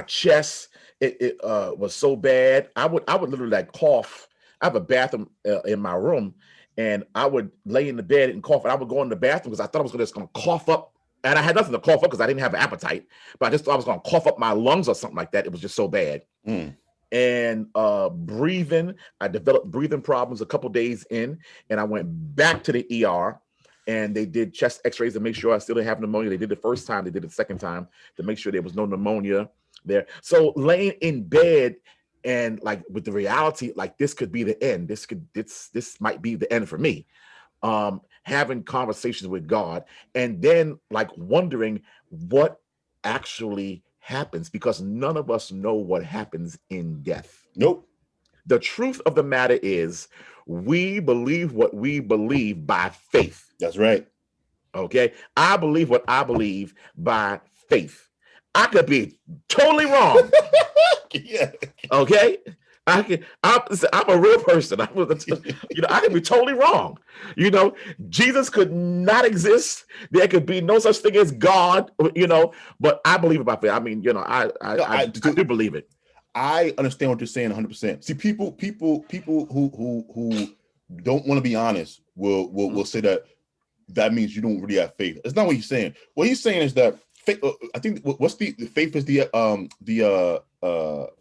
chest, it was so bad. I would literally like cough. I have a bathroom in my room, and I would lay in the bed and cough, and I would go in the bathroom because I thought I was just going to cough up. And I had nothing to cough up because I didn't have an appetite, but I just thought I was going to cough up my lungs or something like that. It was just so bad. And breathing, I developed breathing problems a couple days in, and I went back to the ER, and they did chest x-rays to make sure I still didn't have pneumonia. They did the first time, they did it the second time to make sure there was no pneumonia there. So laying in bed, and like with the reality, like this could be the end. This might be the end for me. Having conversations with God, and then like wondering what actually happens, because none of us know what happens in death.
Nope.
The truth of the matter is, we believe what we believe by faith.
That's right.
Okay. I believe what I believe by faith. I could be totally wrong.
Yeah.
Okay. I'm a real person. I could be totally wrong. Jesus could not exist. There could be no such thing as God, but I believe about faith. I mean, I do believe it.
I understand what you're saying 100%. See, people who don't want to be honest will say that means you don't really have faith. It's not what he's saying. What he's saying is that faith, I think faith is the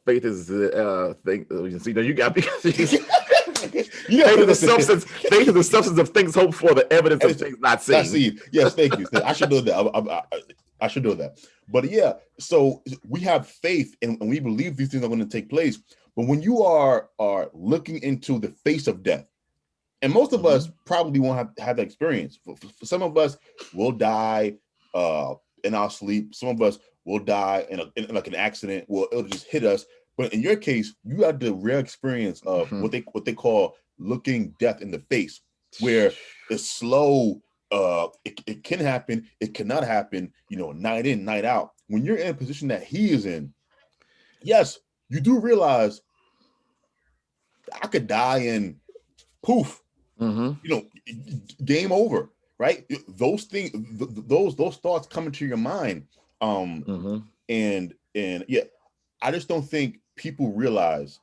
faith is the thing. See, now you got because faith is the substance of things hoped for, the evidence of things not seen.
Yes, thank you. I should know that. I should know that. But yeah, so we have faith, and we believe these things are going to take place. But when you are looking into the face of death, and most of us probably won't have that experience. For some of us, we'll die in our sleep. Some of us will die in like an accident. It'll just hit us. But in your case, you had the rare experience of what they call looking death in the face, where it's slow. It can happen. It cannot happen. Night in, night out. When you're in a position that he is in, yes, you do realize I could die and poof, game over, right? Those things, those thoughts come into your mind, and yeah, I just don't think people realize,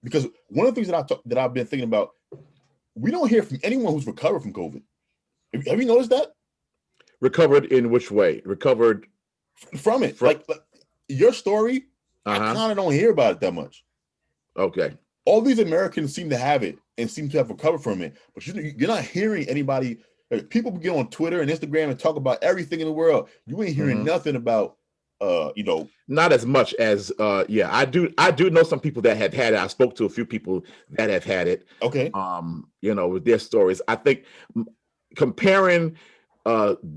because one of the things that I've been thinking about, we don't hear from anyone who's recovered from COVID. Have you noticed that?
Recovered in which way? Recovered
from it, like your story. I kind of don't hear about it that much.
Okay.
All these Americans seem to have it and seem to have recovered from it, but you're not hearing anybody. Like, people get on Twitter and Instagram and talk about everything in the world. You ain't hearing nothing about,
not as much as, I do know some people that have had it. I spoke to a few people that have had it.
Okay.
With their stories. I think comparing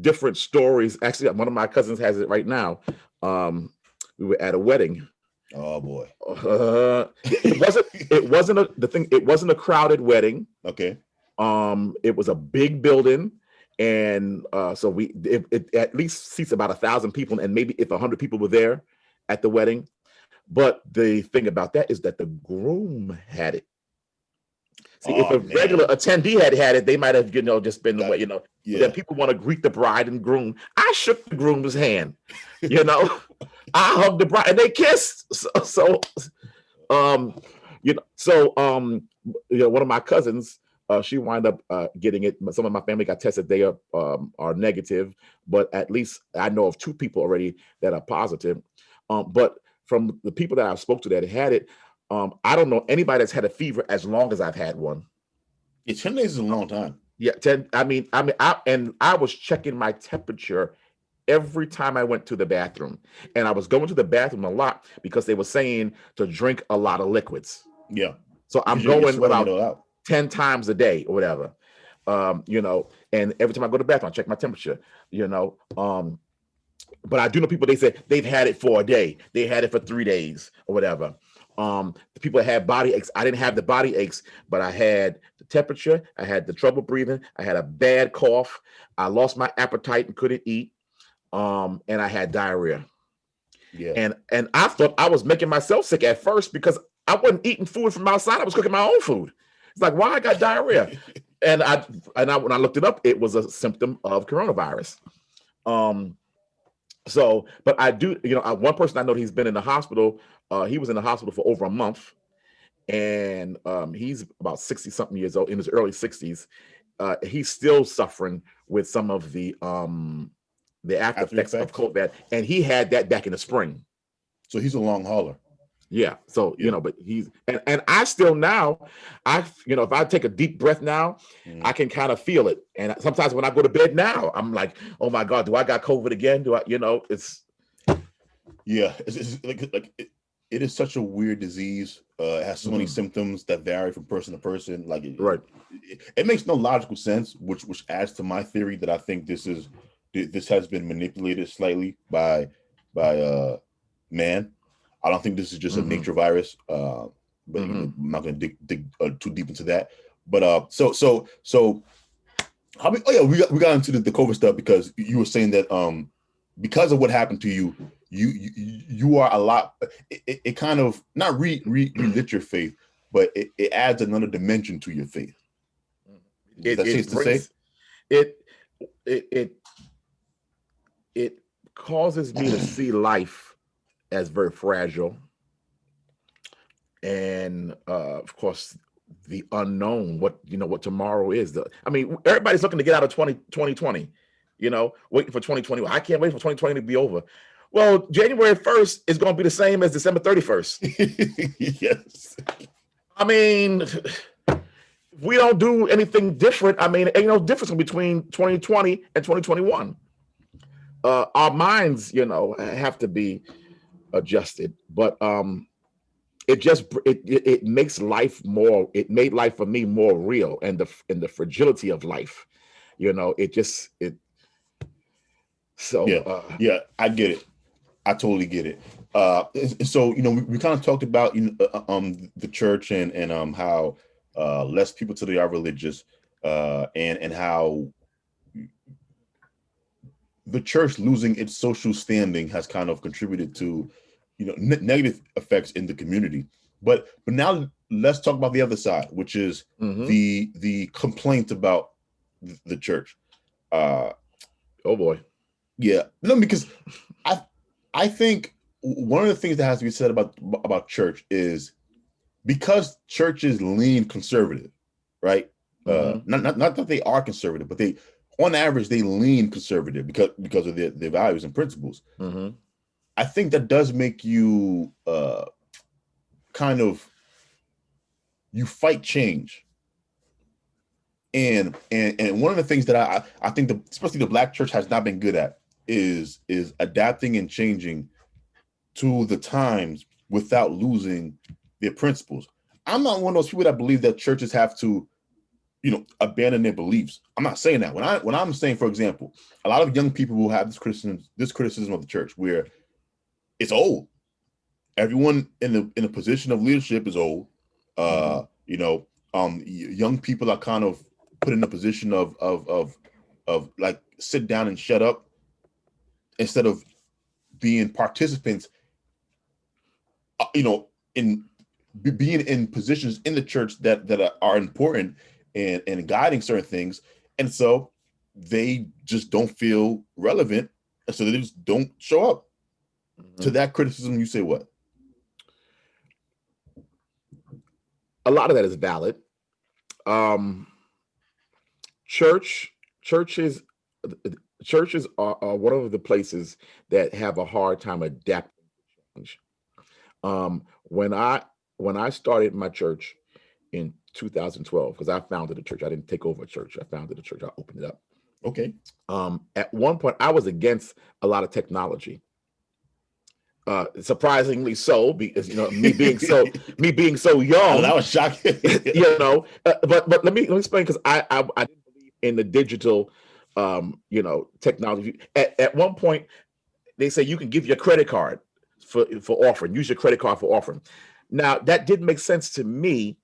different stories. Actually, one of my cousins has it right now. We were at a wedding.
Oh boy.
It wasn't a crowded wedding.
Okay.
It was a big building, and so it at least seats about 1,000 people, and maybe if 100 people were there at the wedding. But the thing about that is that the groom had it. See, if a regular attendee had it, they might have, just been the way, Then people want to greet the bride and groom. I shook the groom's hand, I hugged the bride and they kissed. One of my cousins, she wound up getting it. Some of my family got tested. They are negative, but at least I know of 2 people already that are positive. But from the people that I spoke to that had it, I don't know anybody that's had a fever as long as I've had one.
Yeah, 10 days is a long time.
Yeah, 10. I was checking my temperature every time I went to the bathroom, and I was going to the bathroom a lot because they were saying to drink a lot of liquids.
Yeah.
So I'm going about 10 times a day or whatever. And every time I go to the bathroom, I check my temperature. But I do know people, they said they've had it for a day, they had it for 3 days or whatever. The people that had body aches, I didn't have the body aches, but I had the temperature, I had the trouble breathing, I had a bad cough, I lost my appetite and couldn't eat, and I had diarrhea.
Yeah.
And I thought I was making myself sick at first because I wasn't eating food from outside, I was cooking my own food. It's like, why I got diarrhea? And when I looked it up, it was a symptom of coronavirus. But I do, one person I know, he's been in the hospital. He was in the hospital for over a month, and he's about 60 something years old, in his early 60s. He's still suffering with some of the after effects of COVID, and he had that back in the spring.
So he's a long hauler.
Yeah. So, but he's, and I still now, if I take a deep breath now, I can kind of feel it. And sometimes when I go to bed now, I'm like, oh my God, do I got COVID again? Do I, it's.
Yeah. It's like it is such a weird disease. It has so many symptoms that vary from person to person. Like, it makes no logical sense, which adds to my theory that I think this has been manipulated slightly by man. I don't think this is just a nature virus, but I'm not going to dig too deep into that. But so how we got into the COVID stuff because you were saying that because of what happened to you, you are a lot. It kind of not relit your faith, but it adds another dimension to your faith. Is that safe to say?
It causes me to see life as very fragile, and of course the unknown, what tomorrow is. Everybody's looking to get out of 2020, waiting for 2020. I can't wait for 2020 to be over. Well, January 1st is going to be the same as December 31st.
Yes.
If we don't do anything different, ain't no difference between 2020 and 2021. Our minds, have to be adjusted, but it makes life more. It made life for me more real, and the fragility of life.
Yeah, I get it. I totally get it. So we kind of talked about the church and how less people today are religious, and how the church losing its social standing has kind of contributed to negative effects in the community. But now let's talk about the other side, which is the complaint about the church.
Oh boy.
Yeah, no, because I think one of the things that has to be said about church is because churches lean conservative, right? Not that they are conservative, but they, on average, they lean conservative because of their values and principles. I think that does make you kind of, you fight change. And one of the things that I think especially the Black church has not been good at is adapting and changing to the times without losing their principles. I'm not one of those people that believe that churches have to, abandon their beliefs. I'm not saying that. When I'm saying, for example, a lot of young people will have this criticism of the church where it's old. Everyone in the position of leadership is old. Young people are kind of put in a position of like sit down and shut up instead of being participants, in being in positions in the church that are important and guiding certain things. And so they just don't feel relevant. And so they just don't show up. To that criticism, you say what?
A lot of that is valid. Churches are one of the places that have a hard time adapting to change. When I started my church in 2012, because I founded a church, I didn't take over a church. I founded a church. I opened it up.
Okay.
At one point, I was against a lot of technology. Surprisingly so, because me being so young.
That was shocking.
But let me explain, because I didn't believe in the digital technology. At one point, they say you can give your credit card for offering. Use your credit card for offering. Now, that didn't make sense to me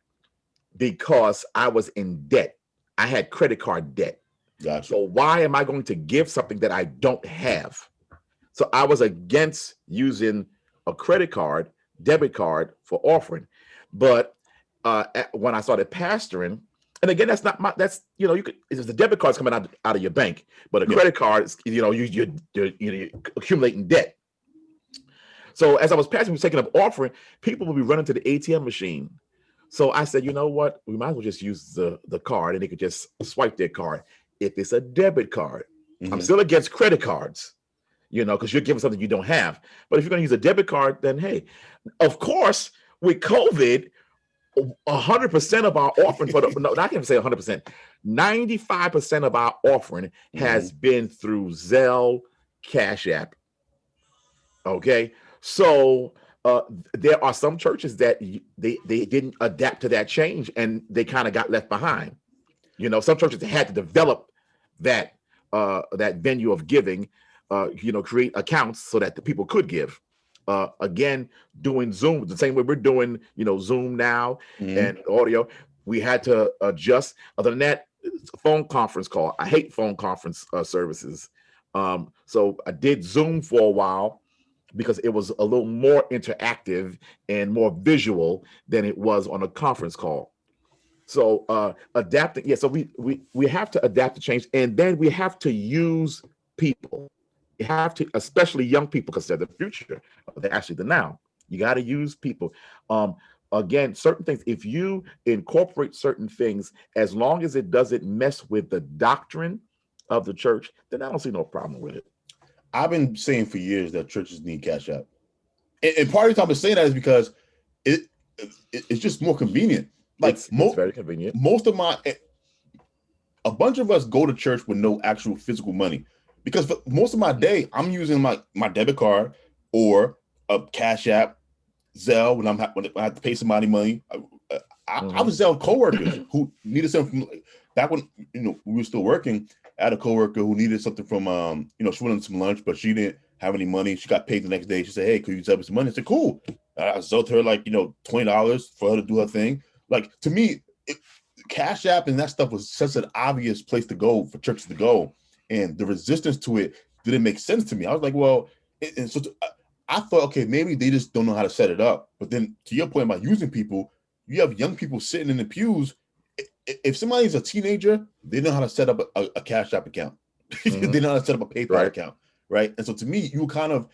because I was in debt. I had credit card debt.
Gotcha.
So why am I going to give something that I don't have? So I was against using a credit card, debit card for offering. But when I started pastoring, and again, that's the debit card's coming out of your bank, but a credit card is, you're accumulating debt. So as I was pastoring, taking up offering, people would be running to the ATM machine. So I said, you know what? We might as well just use the card, and they could just swipe their card. If it's a debit card, I'm still against credit cards, because you're giving something you don't have. But if you're going to use a debit card, then hey, of course, with COVID, 100% of our offering I can't say 100%, 95% of our offering has been through Zelle, Cash App. Okay, so there are some churches that they didn't adapt to that change, and they kind of got left behind. Some churches had to develop that venue of giving, create accounts so that the people could give. Again, doing Zoom the same way we're doing, Zoom now and audio. We had to adjust. Other than that, it's a phone conference call. I hate phone conference services. So I did Zoom for a while because it was a little more interactive and more visual than it was on a conference call. So adapting, yeah. So we have to adapt to change, and then we have to use people. You have to, especially young people, because they're the future. They're actually the now. You got to use people. Again, certain things, if you incorporate certain things, as long as it doesn't mess with the doctrine of the church, then I don't see no problem with it.
I've been saying for years that churches need Cash App. And part of the time I'm saying that is because it's just more convenient. Like
it's very convenient.
A bunch of us go to church with no actual physical money. Because for most of my day, I'm using my debit card or a Cash App, Zelle when I have to pay somebody money. I was Zelle coworkers who needed something back when we were still working. I had a coworker who needed something from she wanted some lunch, but she didn't have any money. She got paid the next day. She said, "Hey, could you send me some money?" I said, "Cool." I Zelled her $20 for her to do her thing. Like, to me, Cash App and that stuff was such an obvious place to go for churches to go. And the resistance to it didn't make sense to me. I was like, well, I thought, okay, maybe they just don't know how to set it up. But then to your point about using people, you have young people sitting in the pews. If somebody's a teenager, they know how to set up a Cash App account. They know how to set up a PayPal account, right? And so to me, you kind of,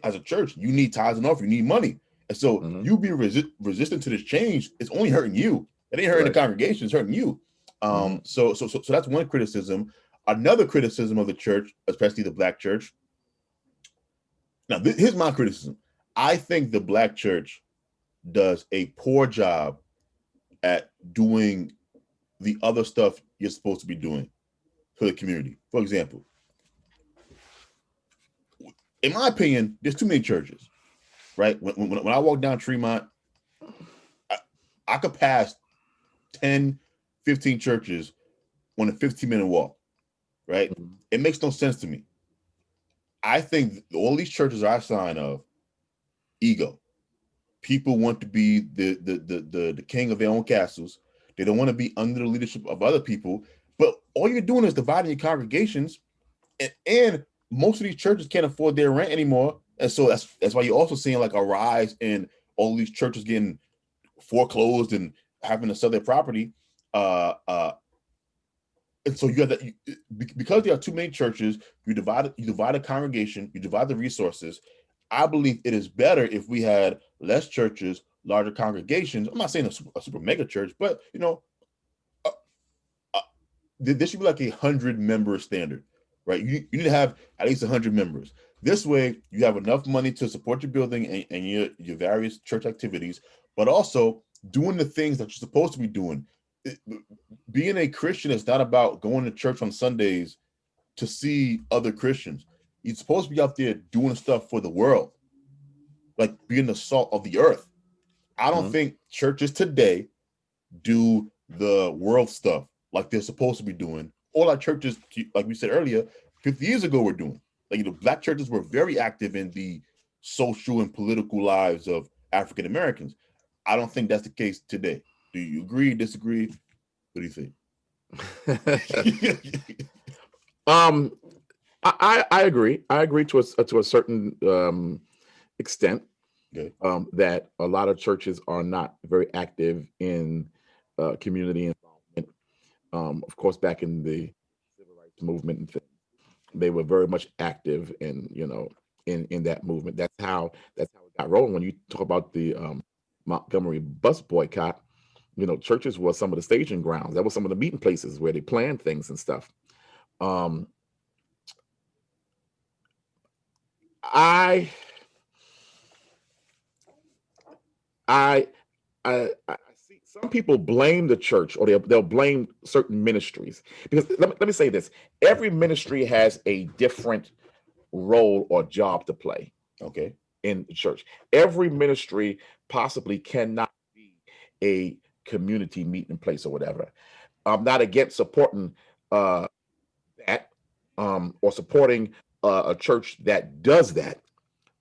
as a church, you need tithes and offering, you need money. And so you being resistant to this change, it's only hurting you. It ain't hurting the congregation, it's hurting you. So that's one criticism. Another criticism of the church, especially the Black church. Now, here's my criticism. I think the Black church does a poor job at doing the other stuff you're supposed to be doing for the community. For example, in my opinion, there's too many churches, right? When I walk down Tremont, I could pass 10, 15 churches on a 15-minute walk, right? It makes no sense to me. I think all these churches are a sign of ego. People want to be the king of their own castles. They don't want to be under the leadership of other people. But all you're doing is dividing your congregations, and most of these churches can't afford their rent anymore. And so that's why you're also seeing like a rise in all these churches getting foreclosed and having to sell their property. And so you have that, because there are too many churches, you divide a congregation, you divide the resources. I believe it is better if we had less churches, larger congregations. I'm not saying a super mega church, but there should be like 100-member standard, right? You need to have at least 100 members. This way, you have enough money to support your building and your various church activities, but also doing the things that you're supposed to be doing. Being a Christian is not about going to church on Sundays to see other Christians. You're supposed to be out there doing stuff for the world, like being the salt of the earth. I don't think churches today do the world stuff like they're supposed to be doing. All our churches, like we said earlier, 50 years ago were doing. Like, Black churches were very active in the social and political lives of African Americans. I don't think that's the case today. Do you agree, disagree? What do you think?
I agree. I agree to a certain extent. Okay. That a lot of churches are not very active in community involvement. Of course, back in the civil rights movement and things, they were very much active in that movement. That's how it got rolling. When you talk about the Montgomery bus boycott, churches were some of the staging grounds. That was some of the meeting places where they planned things and stuff. I see some people blame the church, or they'll blame certain ministries, because let me say this: every ministry has a different role or job to play. Okay, in the church, every ministry possibly cannot be a community meeting place or whatever. I'm not against supporting that or supporting a church that does that.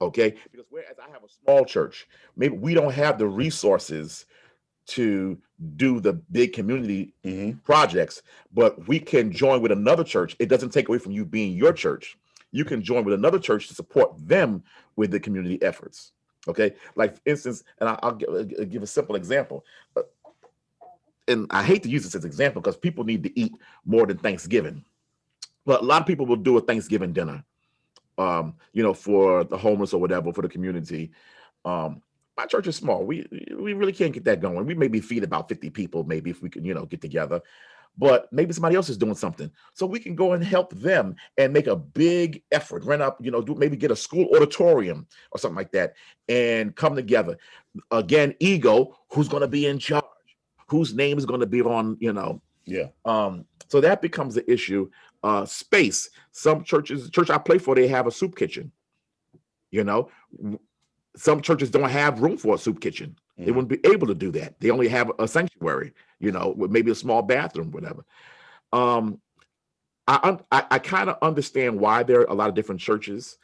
Okay, because whereas I have a small church, maybe we don't have the resources to do the big community projects, but we can join with another church. It doesn't take away from you being your church. You can join with another church to support them with the community efforts. Okay, like for instance, and I'll give a simple example. And I hate to use this as an example because people need to eat more than Thanksgiving, but a lot of people will do a Thanksgiving dinner, for the homeless or whatever, for the community. My church is small. We really can't get that going. We maybe feed about 50 people, maybe, if we can, get together. But maybe somebody else is doing something, so we can go and help them and make a big effort. Rent up, maybe get a school auditorium or something like that, and come together. Again, ego. Who's going to be in charge? Whose name is going to be on?
Yeah.
So that becomes the issue. Space. Some churches, the church I play for, they have a soup kitchen. Some churches don't have room for a soup kitchen. They wouldn't be able to do that. They only have a sanctuary, with maybe a small bathroom, whatever. I kind of understand why there are a lot of different churches.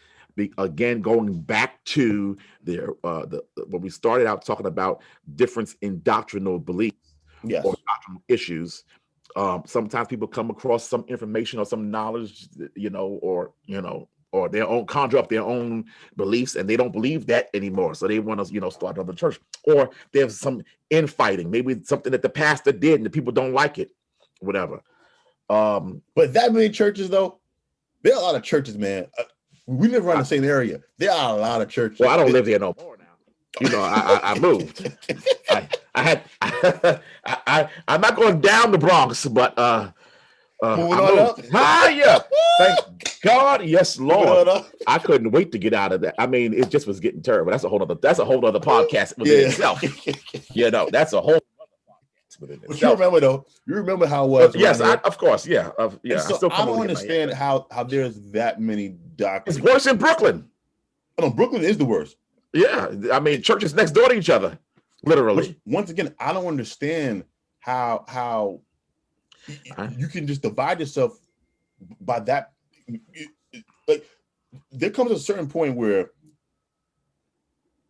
Again, going back to when we started out talking about difference in doctrinal beliefs,
yes,
or doctrinal issues. Sometimes people come across some information or some knowledge, or or their own, conjure up their own beliefs, and they don't believe that anymore. So they want to, start another church. Or there's some infighting, maybe something that the pastor did and the people don't like it, whatever.
But that many churches, though, there are a lot of churches, man. We live around the same area. There are a lot of churches.
Well, I don't live there no more now. I moved. I'm not going down the Bronx, but
moving on up.
Yeah. Thank God. Yes, Lord. I couldn't wait to get out of that. I mean, it just was getting terrible. That's a whole other podcast within itself. That's a whole other podcast within itself.
But you remember, though? You remember how it was?
Yes, of course. Yeah.
So I don't understand how there's that many doctors.
It's worse in Brooklyn.
No, Brooklyn is the worst.
Yeah. I mean, churches next door to each other, literally.
Which, once again, I don't understand how you can just divide yourself by that. Like, there comes a certain point where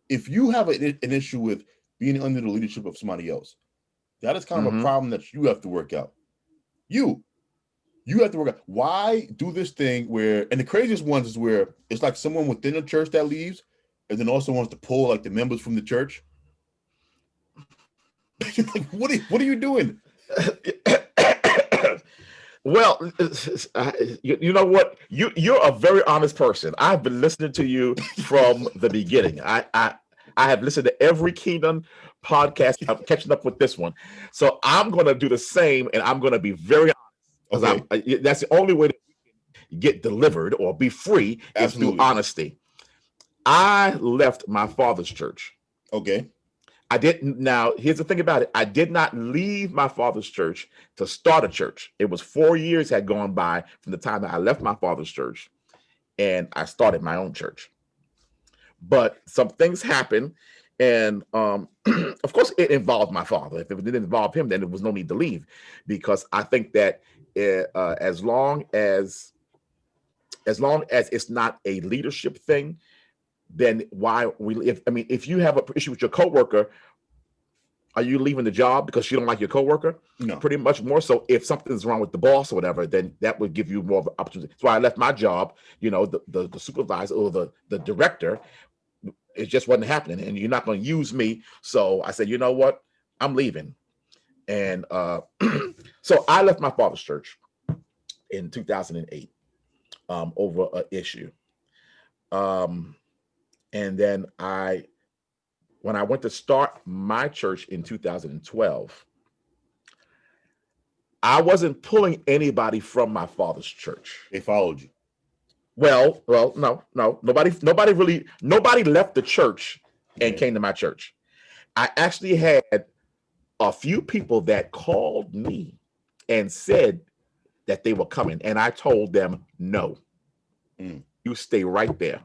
if you have an issue with being under the leadership of somebody else, that is kind of a problem that you have to work out. You have to work out. Why do this thing where, and the craziest ones is where it's like someone within the church that leaves and then also wants to pull like the members from the church. Like, what are you doing?
Well, you know what? You're a very honest person. I've been listening to you from the beginning. I have listened to every Kingdom podcast. I'm catching up with this one. So I'm going to do the same, and I'm going to be very honest. Okay. That's the only way to get delivered or be free. Absolutely. Is through honesty. I left my father's church.
Okay.
I didn't. Now, here's the thing about it. I did not leave my father's church to start a church. It was 4 years had gone by from the time that I left my father's church and I started my own church. But some things happened. And of course, it involved my father. If it didn't involve him, then there was no need to leave, because I think that as long as it's not a leadership thing, then if you have an issue with your coworker, are you leaving the job because you don't like your coworker?
No.
Pretty much more so if something's wrong with the boss or whatever, then that would give you more of an opportunity. That's why I left my job. The supervisor or the director, it just wasn't happening, and you're not going to use me. So I said, you know what? I'm leaving. And so I left my father's church in 2008 over an issue. And then when I went to start my church in 2012, I wasn't pulling anybody from my father's church.
They followed you.
Well, no. Nobody left the church and came to my church. I actually had a few people that called me and said that they were coming, and I told them, no, you stay right there.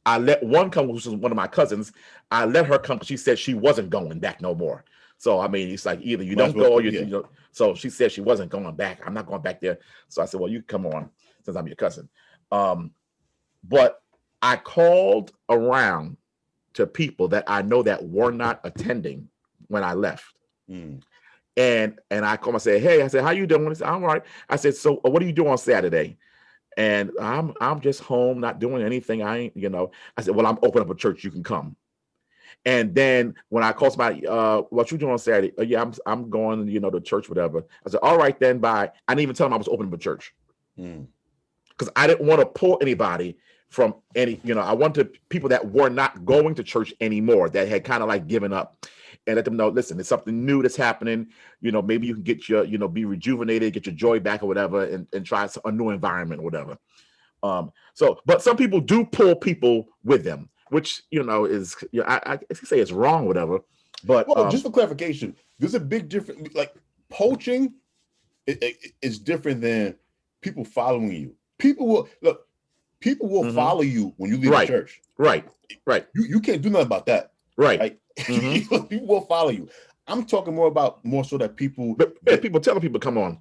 I let one come, which was one of my cousins. I let her come because she said she wasn't going back no more. So, I mean, it's like either you don't go or you know. So she said she wasn't going back. I'm not going back there. So I said, well, you come on since I'm your cousin. But I called around to people that I know that were not attending when I left. And I called and said, hey, I said, how you doing? I said, I'm all right. I said, so what do you do on Saturday? And I'm just home, not doing anything. I said, well, I'm opening up a church. You can come. And then when I called somebody, what you doing on Saturday? Yeah, I'm going, to church, whatever. I said, all right, then bye. I didn't even tell them I was opening up a church. Because I didn't want to pull anybody from any, I wanted people that were not going to church anymore, that had kind of like given up, and let them know, listen, there's something new that's happening. Maybe you can get your, be rejuvenated, get your joy back or whatever, and try a new environment or whatever. But some people do pull people with them, which, is, I say it's wrong, whatever. But
just for clarification, there's a big difference. Like poaching is different than people following you. People will follow you when you leave the church.
Right.
You can't do nothing about that.
Right.
People will follow you. I'm talking more so that people.
But people telling people, come on.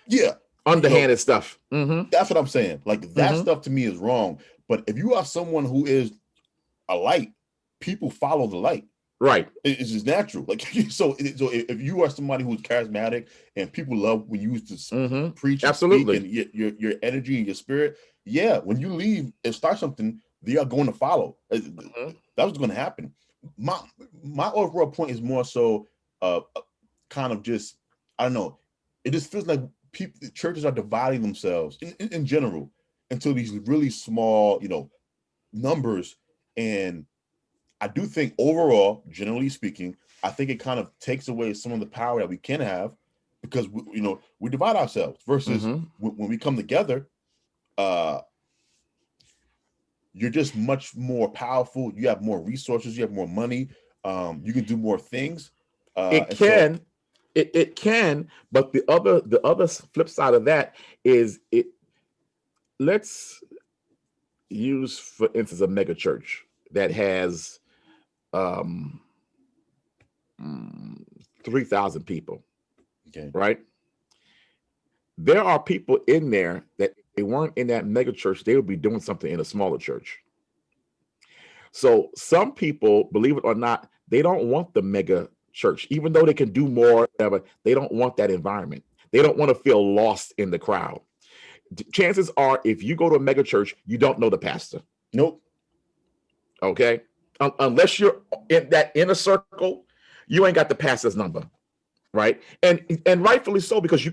Yeah.
Underhanded stuff.
That's what I'm saying. Like that stuff to me is wrong. But if you are someone who is a light, people follow the light.
Right.
It's just natural. Like so if you are somebody who's charismatic and people love when you used to preach and
Absolutely.
speak and your energy and your spirit, yeah, when you leave and start something, they are going to follow. That's what's going to happen. My overall point is more so kind of just, I don't know, it just feels like churches are dividing themselves in general into these really small, numbers. And I do think overall, generally speaking, I think it kind of takes away some of the power that we can have because we divide ourselves versus when we come together, you're just much more powerful. You have more resources, you have more money, you can do more things.
It can, but the other flip side of that is let's use, for instance, a mega church that has 3,000 people.
Okay.
Right? There are people in there that if they weren't in that mega church, they would be doing something in a smaller church. So some people, believe it or not, they don't want the mega church, even though they can do more, whatever. They don't want that environment. They don't want to feel lost in the crowd. Chances are, if you go to a mega church, you don't know the pastor.
Nope.
Okay. Unless you're in that inner circle, you ain't got the pastor's number. Right. And rightfully so, because you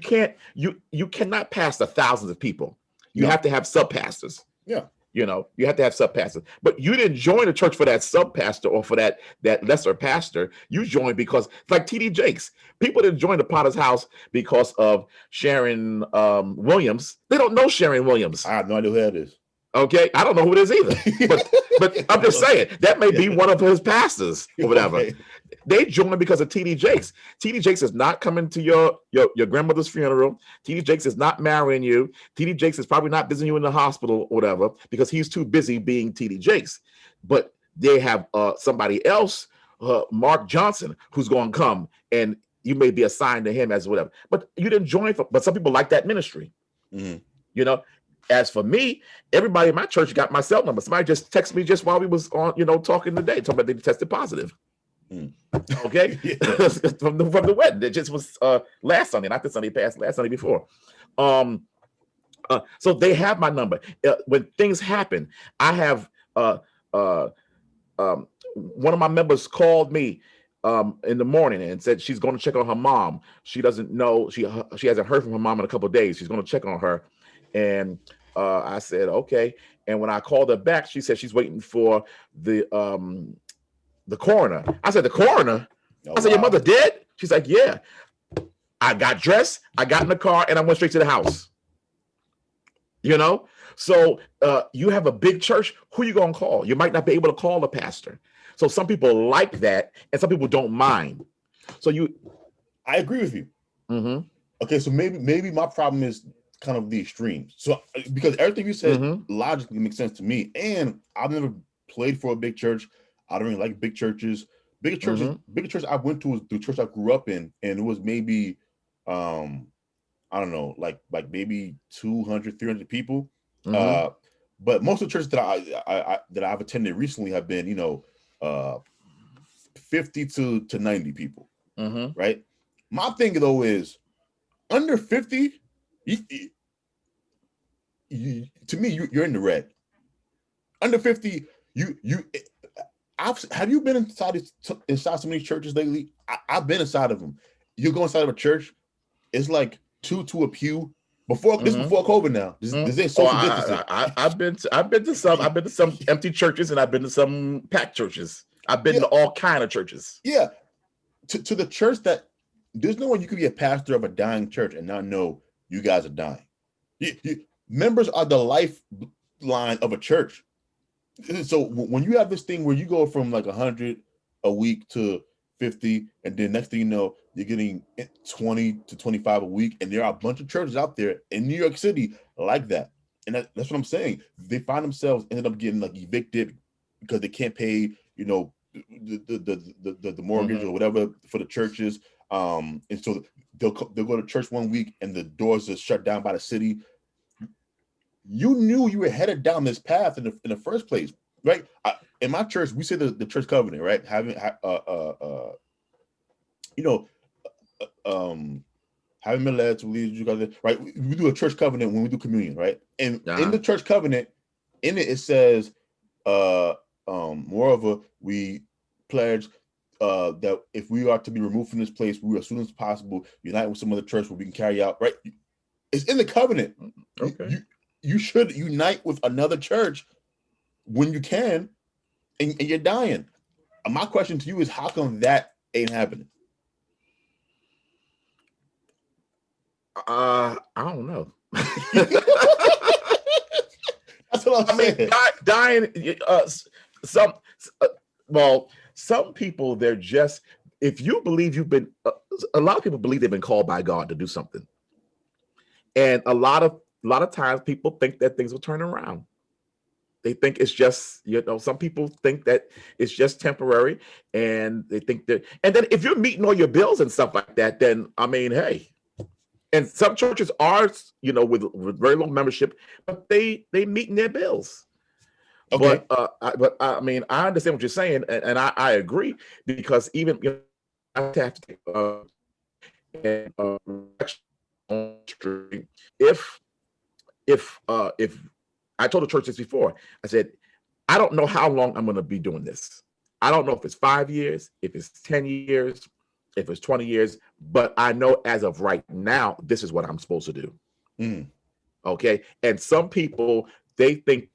cannot pastor thousands of people. You have to have sub pastors.
Yeah.
You have to have sub pastors. But you didn't join the church for that sub pastor or for that lesser pastor. You joined because, like T.D. Jakes, people didn't join the Potter's House because of Sharon Williams. They don't know Sharon Williams.
I have no idea who that is.
Okay, I don't know who it is either. But I'm just saying that may be one of his pastors or whatever. Okay. They joined because of T.D. Jakes. T.D. Jakes is not coming to your grandmother's funeral. T.D. Jakes is not marrying you. T.D. Jakes is probably not visiting you in the hospital or whatever because he's too busy being T.D. Jakes. But they have somebody else, Mark Johnson, who's going to come, and you may be assigned to him as whatever. But you didn't join but some people like that ministry. As for me, everybody in my church got my cell number. Somebody just texted me just while we was on, talking today, talking about they tested positive. Okay, from the wedding. It just was last Sunday, not this Sunday past, last Sunday before. So they have my number. When things happen, I have one of my members called me in the morning and said she's going to check on her mom. She doesn't know, she hasn't heard from her mom in a couple of days. She's going to check on her. And I said, okay. And when I called her back, she said she's waiting for the coroner. I said, the coroner? I said, your mother dead? She's like, yeah. I got dressed, I got in the car, and I went straight to the house. So you have a big church, who you going to call? You might not be able to call the pastor. So some people like that, and some people don't mind. So
I agree with you. Okay, so maybe my problem is kind of the extremes. So because everything you said logically makes sense to me, and I've never played for a big church. I don't really like big churches. Bigger church I went to was the church I grew up in, and it was maybe I don't know, like maybe 200, 300 people. But most of the churches that I've attended recently have been 50 to 90 people. Right. My thing though is under 50. To me, you're in the red. Under 50, have you been inside so many churches lately? I've been inside of them. You go inside of a church, it's like 2 to a pew. Before COVID now. This ain't social distancing.
I've been to some empty churches, and I've been to some packed churches. I've been to all kind of churches.
Yeah. To the church that there's no one you could be a pastor of a dying church and not know you guys are dying. Members are the lifeline of a church. So when you have this thing where you go from like 100 a week to 50, and then next thing you know, you're getting 20 to 25 a week, and there are a bunch of churches out there in New York City like that. And that's what I'm saying. They find themselves ended up getting like evicted because they can't pay, the mortgage or whatever for the churches. And so they'll go to church one week and the doors are shut down by the city. You knew you were headed down this path in the first place. right? In my church, we say the church covenant, right? You know, having been led to lead you guys, right? We do a church covenant when we do communion, right? And in the church covenant, in it says, moreover, we pledge that if we are to be removed from this place, we as soon as possible unite with some other church where we can carry out, right? It's in the covenant.
Okay.
You should unite with another church when you can, and you're dying. My question to you is, how come that ain't happening?
I don't know.
That's what I'm saying.
Dying. Some people, they're just. If you believe you've been, a lot of people believe they've been called by God to do something, and a lot of times people think that things will turn around. They think it's just, some people think that it's just temporary, and they think that, and then if you're meeting all your bills and stuff like that, then I mean, hey. And some churches are, with very low membership, but they meeting their bills. Okay. But I mean, I understand what you're saying, and I agree, because even I have to take if I told the church this before, I said, I don't know how long I'm going to be doing this. I don't know if it's 5 years, if it's 10 years, if it's 20 years, but I know as of right now, this is what I'm supposed to do.
Mm.
Okay. And some people, they think,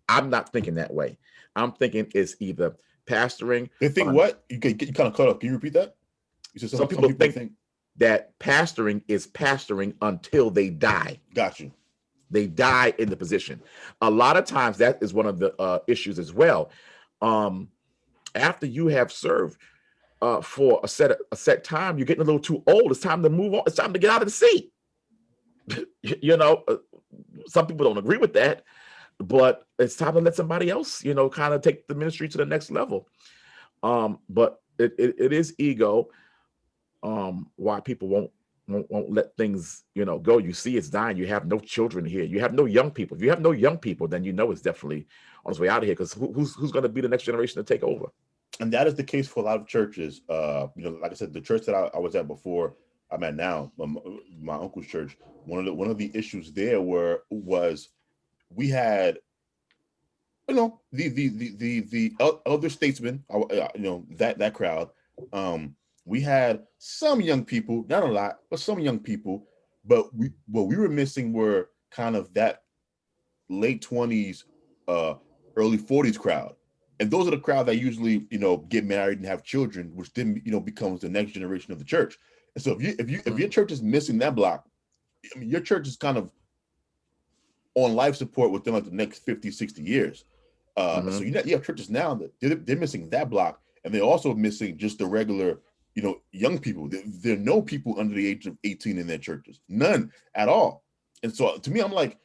I'm not thinking that way. I'm thinking it's either pastoring.
They think what? You kind of cut off. Can you repeat that? You said
some people think that pastoring is pastoring until they die.
Got you.
They die in the position. A lot of times that is one of the issues as well. After you have served for a set time, you're getting a little too old. It's time to move on. It's time to get out of the seat. Some people don't agree with that, but it's time to let somebody else, kind of take the ministry to the next level. But it is ego. Why people won't let things, go. You see, it's dying. You have no children here. You have no young people. If you have no young people, then it's definitely on its way out of here. Because who's going to be the next generation to take over?
And that is the case for a lot of churches. Like I said, the church that I was at before I'm at now, my uncle's church. One of the issues there was we had, the elder statesmen, that crowd. We had some young people, not a lot, but some young people. But what we were missing were kind of that late 20s, early 40s crowd. And those are the crowd that usually, get married and have children, which then, becomes the next generation of the church. And so if your church is missing that block, I mean, your church is kind of on life support within like the next 50, 60 years. So you have churches now that they're missing that block, and they're also missing just the regular, young people. There are no people under the age of 18 in their churches, none at all. And so to me, I'm like,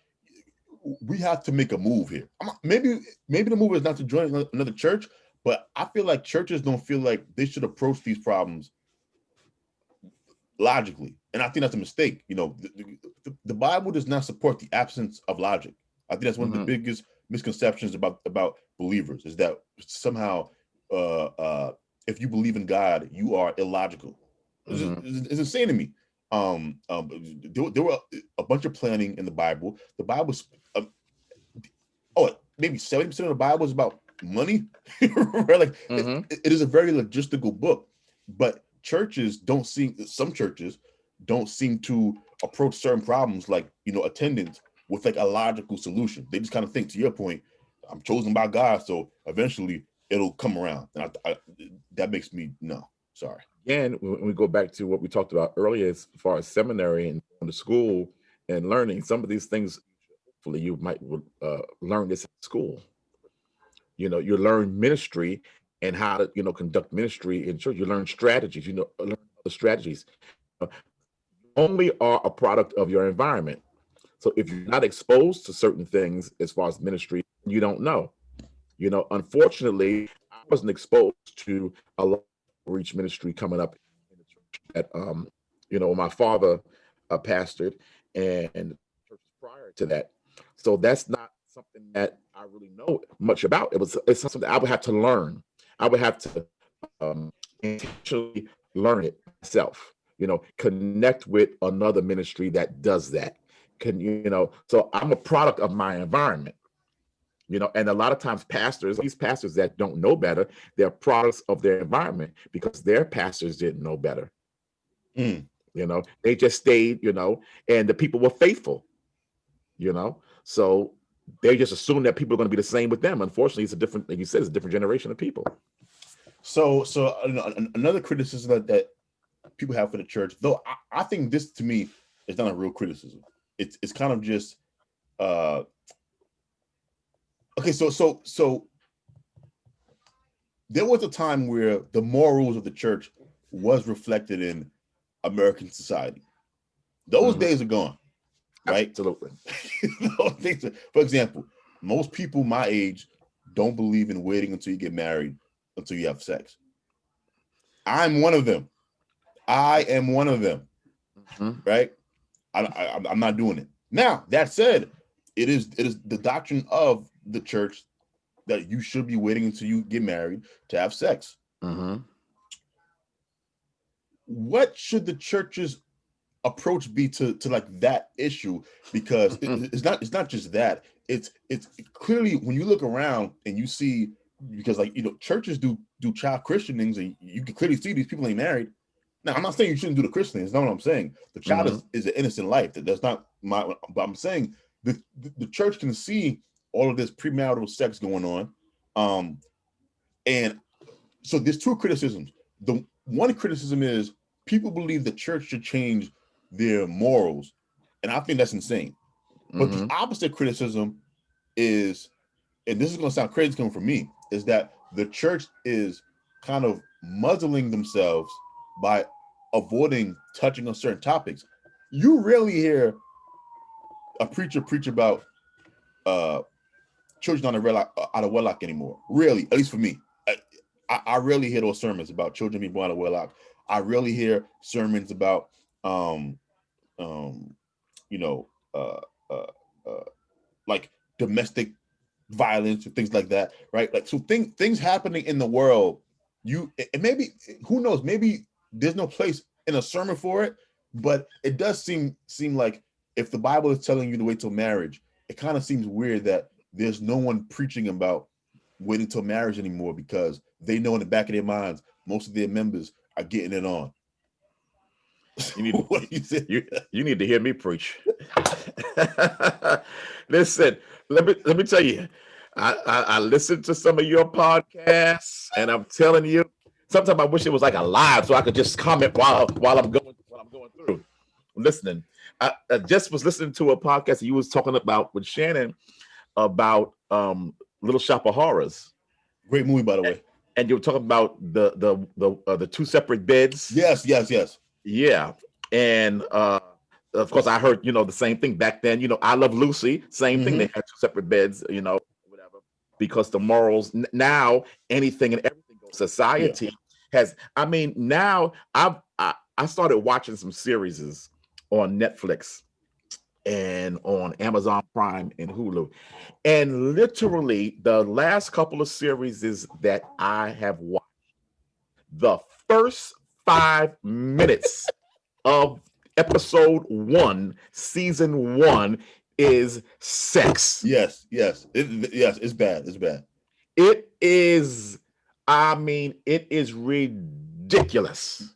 we have to make a move here. Maybe the move is not to join another church, but I feel like churches don't feel like they should approach these problems logically. And I think that's a mistake. The Bible does not support the absence of logic. I think that's one of the biggest misconceptions about believers, is that somehow if you believe in God, you are illogical. It's insane to me. There were a bunch of planning in the Bible. The Bible's maybe 70% of the Bible is about money. Right? Like it is a very logistical book, but some churches don't seem to approach certain problems like attendance with like a logical solution. They just kind of think, to your point, I'm chosen by God, so eventually it'll come around. And that makes me sorry.
Again, when we go back to what we talked about earlier, as far as seminary and going to school and learning some of these things, hopefully you might learn this in school. You learn ministry and how to conduct ministry in church. You learn strategies. Learn the strategies. You only are a product of your environment. So if you're not exposed to certain things as far as ministry, you don't know. Unfortunately, I wasn't exposed to a lot of outreach ministry coming up in the church that my father pastored and churches prior to that. So that's not something that I really know much about. It's something that I would have to learn. I would have to intentionally learn it myself. Connect with another ministry that does that. So I'm a product of my environment. And a lot of times these pastors that don't know better, they're products of their environment because their pastors didn't know better. They just stayed, and the people were faithful, so they just assume that people are going to be the same with them. Unfortunately, it's a different, like you said, it's a different generation of people.
So another criticism that people have for the church, though I think this to me is not a real criticism. It's kind of just okay. So there was a time where the morals of the church was reflected in American society. Those days are gone, right?
Absolutely.
For example, most people my age don't believe in waiting until you get married until you have sex. I'm one of them. I am one of them, right? I'm not doing it. Now, that said, it is the doctrine of the church that you should be waiting until you get married to have sex. What should the church's approach be to like that issue? Because it's not just that. It's clearly when you look around and you see, because churches do child christenings, and you can clearly see these people ain't married. Now, I'm not saying you shouldn't do the christening. That's not what I'm saying. The child is an innocent life. That's not my. But I'm saying the church can see all of this premarital sex going on, and so there's two criticisms. The one criticism is people believe the church should change their morals, and I think that's insane. But the opposite criticism is, and this is going to sound crazy coming from me, is that the church is kind of muzzling themselves by avoiding touching on certain topics. You rarely hear a preacher preach about children out of wedlock anymore. Really, at least for me. I rarely hear those sermons about children being born out of wedlock. I rarely hear sermons about like domestic violence and things like that, right? Like, so things happening in the world, and maybe, who knows, maybe there's no place in a sermon for it, but it does seem like if the Bible is telling you to wait till marriage, it kind of seems weird that there's no one preaching about waiting till marriage anymore, because they know in the back of their minds most of their members are getting it on.
You need to hear me preach. Listen, let me tell you, I listened to some of your podcasts, and I'm telling you, sometimes I wish it was like a live so I could just comment while I'm going through listening. I just was listening to a podcast that you was talking about with Shannon about Little Shop of Horrors.
Great movie, by the way.
And you were talking about the two separate beds.
Yes.
Yeah. And of course I heard, the same thing back then. I Love Lucy, same thing. They had two separate beds, whatever, because the morals now, anything and everything goes. Society has, now I started watching some series on Netflix and on Amazon Prime and Hulu. And literally the last couple of series that I have watched, the first 5 minutes of episode 1, season 1 is sex.
Yes. It's bad.
It is, it is ridiculous.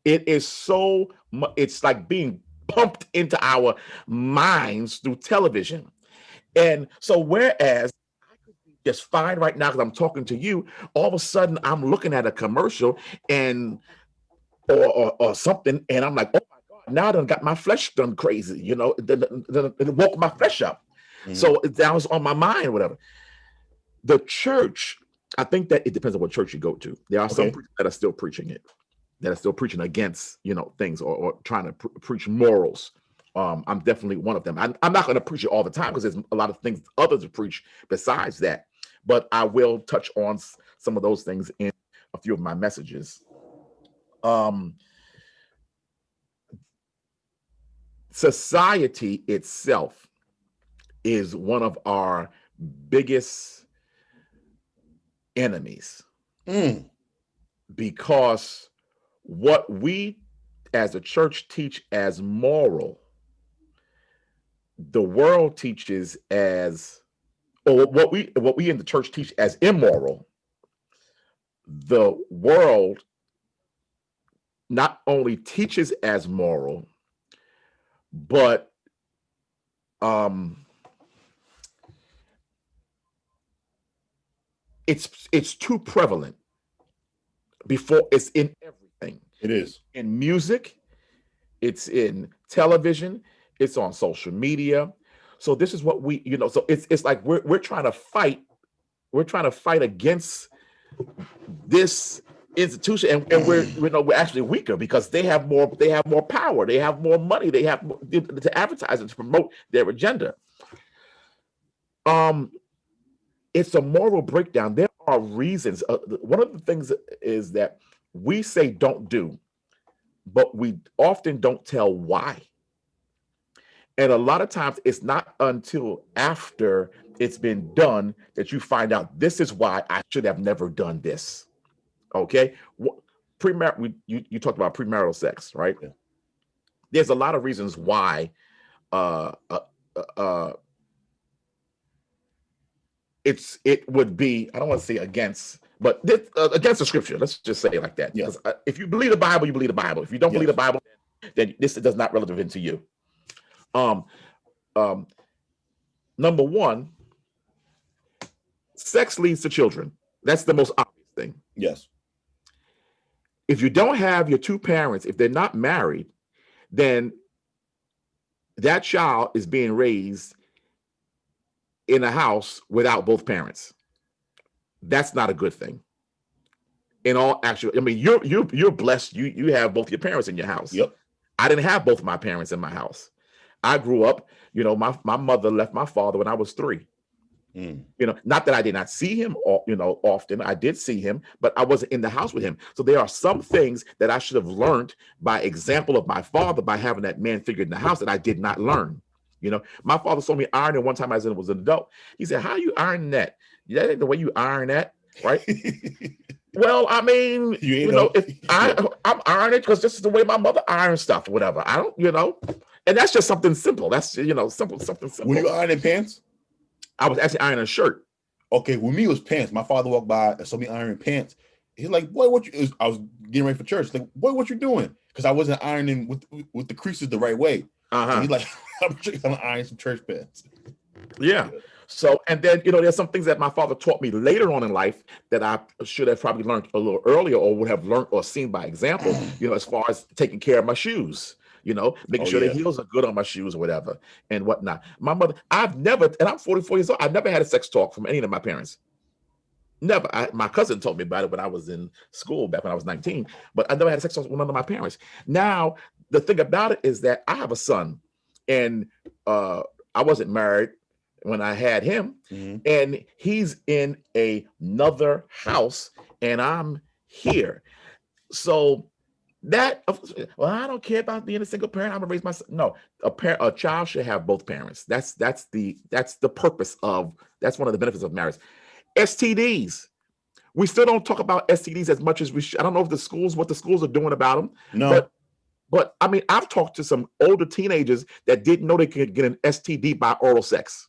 It is so much, it's like being pumped into our minds through television. And so whereas I could be just fine right now because I'm talking to you, all of a sudden I'm looking at a commercial and or something, and I'm like, oh my God, now I done got my flesh done crazy, it woke my flesh up. So that was on my mind, whatever. The church, I think that it depends on what church you go to. There are some preachers that are still preaching it, that are still preaching against, things or trying to preach morals. I'm definitely one of them. I'm not going to preach it all the time because there's a lot of things others to preach besides that. But I will touch on some of those things in a few of my messages. Society itself is one of our biggest enemies, because what we as a church teach as moral, the world teaches as, or what we in the church teach as immoral, the world not only teaches as moral, but it's too prevalent before it's in everything.
It is
in music, it's in television, it's on social media. So this is what we, so it's like we're trying to fight, against this institution, and we're actually weaker because they have more power, they have more money, they have more to advertise and to promote their agenda. It's a moral breakdown. There are reasons. One of the things is that we say don't do, but we often don't tell why. And a lot of times it's not until after it's been done that you find out this is why I should have never done this. Okay. You talked about premarital sex, right?
Yeah.
There's a lot of reasons why it would be, I don't want to say against, but against the scripture. Let's just say it like that.
Yeah.
Because if you believe the Bible, you believe the Bible. If you don't believe the Bible, then this does not relevant to you. Number one, sex leads to children. That's the most obvious thing.
Yes.
If you don't have your two parents, if they're not married, then that child is being raised in a house without both parents. That's not a good thing. In all actual, I mean, you're blessed. You have both your parents in your house.
Yep.
I didn't have both my parents in my house. I grew up, my mother left my father when I was 3. Not that I did not see him, often. I did see him, but I wasn't in the house with him. So there are some things that I should have learned by example of my father, by having that man figure in the house, that I did not learn. My father saw me ironing one time as I was an adult. He said, "How are you ironing that? That ain't the way you iron that, right?" Well, I mean, I'm ironing because this is the way my mother irons stuff, whatever. I don't, and that's just something simple. That's something simple.
Were you ironing pants?
I was actually ironing a shirt.
Okay, with me it was pants. My father walked by and saw me ironing pants. He's like, "Boy, what you?" I was getting ready for church. Like, "Boy, what you doing?" Because I wasn't ironing with the creases the right way. So he's like, "I'm ironing some church pants."
Yeah. So, and then, there's some things that my father taught me later on in life that I should have probably learned a little earlier, or would have learned or seen by example, as far as taking care of my shoes, making sure the heels are good on my shoes or whatever and whatnot. My mother, and I'm 44 years old, I've never had a sex talk from any of my parents. Never. My cousin told me about it when I was in school back when I was 19, but I never had a sex talk with none of my parents. Now, the thing about it is that I have a son, and I wasn't married when I had him, and he's in another house and I'm here. So that, I don't care about being a single parent. I'm gonna raise my son. No, a child should have both parents. That's the purpose of, that's one of the benefits of marriage. STDs. We still don't talk about STDs as much as we should. I don't know if what the schools are doing about them.
No.
But I mean, I've talked to some older teenagers that didn't know they could get an STD by oral sex.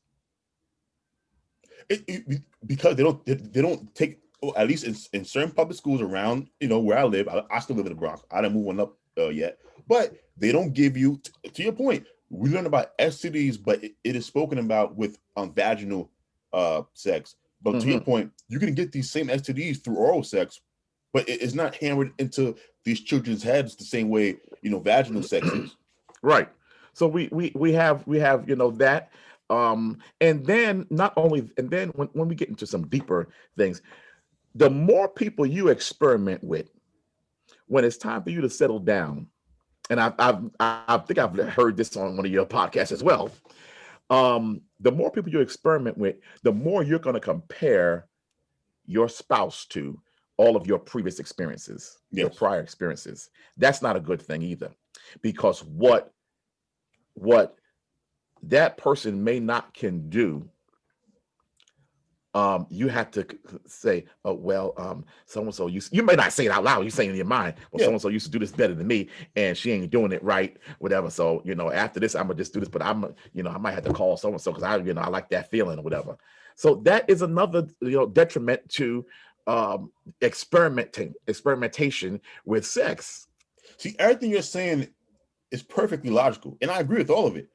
Because they don't take, at least in certain public schools around where I live. I still live in the Bronx. I didn't move one up yet, but they don't give you, to your point, we learn about STDs, but it is spoken about with vaginal sex. But to your point, you can get these same STDs through oral sex, but it's not hammered into these children's heads the same way vaginal sex is.
Right. So we have that. And then when we get into some deeper things, the more people you experiment with, when it's time for you to settle down, and I think I've heard this on one of your podcasts as well. The more people you experiment with, the more you're going to compare your spouse to all of your previous experiences, your prior experiences. That's not a good thing either, because what that person may not can do, you have to say, oh, well, so-and-so, you may not say it out loud, you're saying in your mind, well,
Yeah.
so-and-so used to do this better than me, and she ain't doing it right, whatever. So, after this, I'm gonna just do this, but I might have to call so-and-so because I like that feeling or whatever. So that is another, detriment to experimentation with sex.
See, everything you're saying is perfectly logical, and I agree with all of it.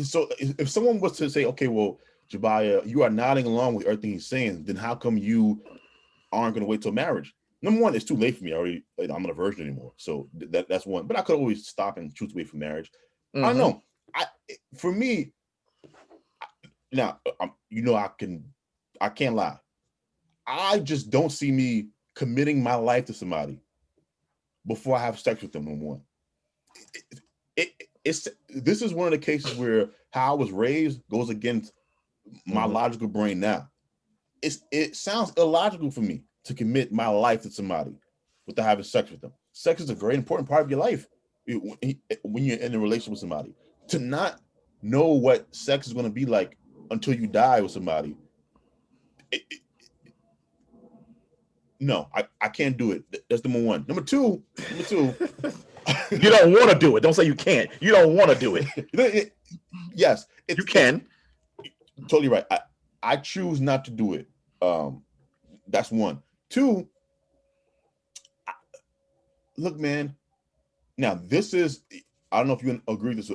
So if someone was to say, okay, well, Jabaya, you are nodding along with everything he's saying, then how come you aren't going to wait till marriage? Number one, it's too late for me. I'm not a virgin anymore, so that's one. But I could always stop and choose to wait for marriage.
Mm-hmm.
I don't know. For me, now I can't lie. I just don't see me committing my life to somebody before I have sex with them. Number one, this is one of the cases where how I was raised goes against my logical brain now. It sounds illogical for me to commit my life to somebody without having sex with them. Sex is a very important part of your life when you're in a relationship with somebody. To not know what sex is going to be like until you die with somebody, no, I can't do it. That's number one. Number two.
You don't want to do it. Don't say you can't. You don't want to do it.
Yes,
you can.
Totally right. I choose not to do it. That's one. Two. Look, man. Now this is. I don't know if you agree with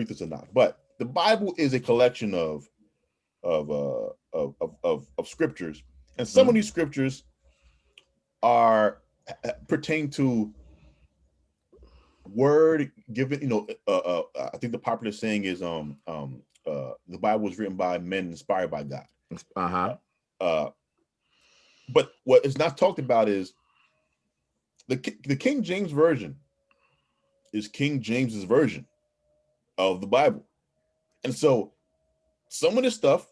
this or not, but the Bible is a collection of scriptures, and some of these scriptures pertain to word given. I think the popular saying is the Bible was written by men inspired by God. But what is not talked about is the King James version is King James's version of the Bible, and so some of this stuff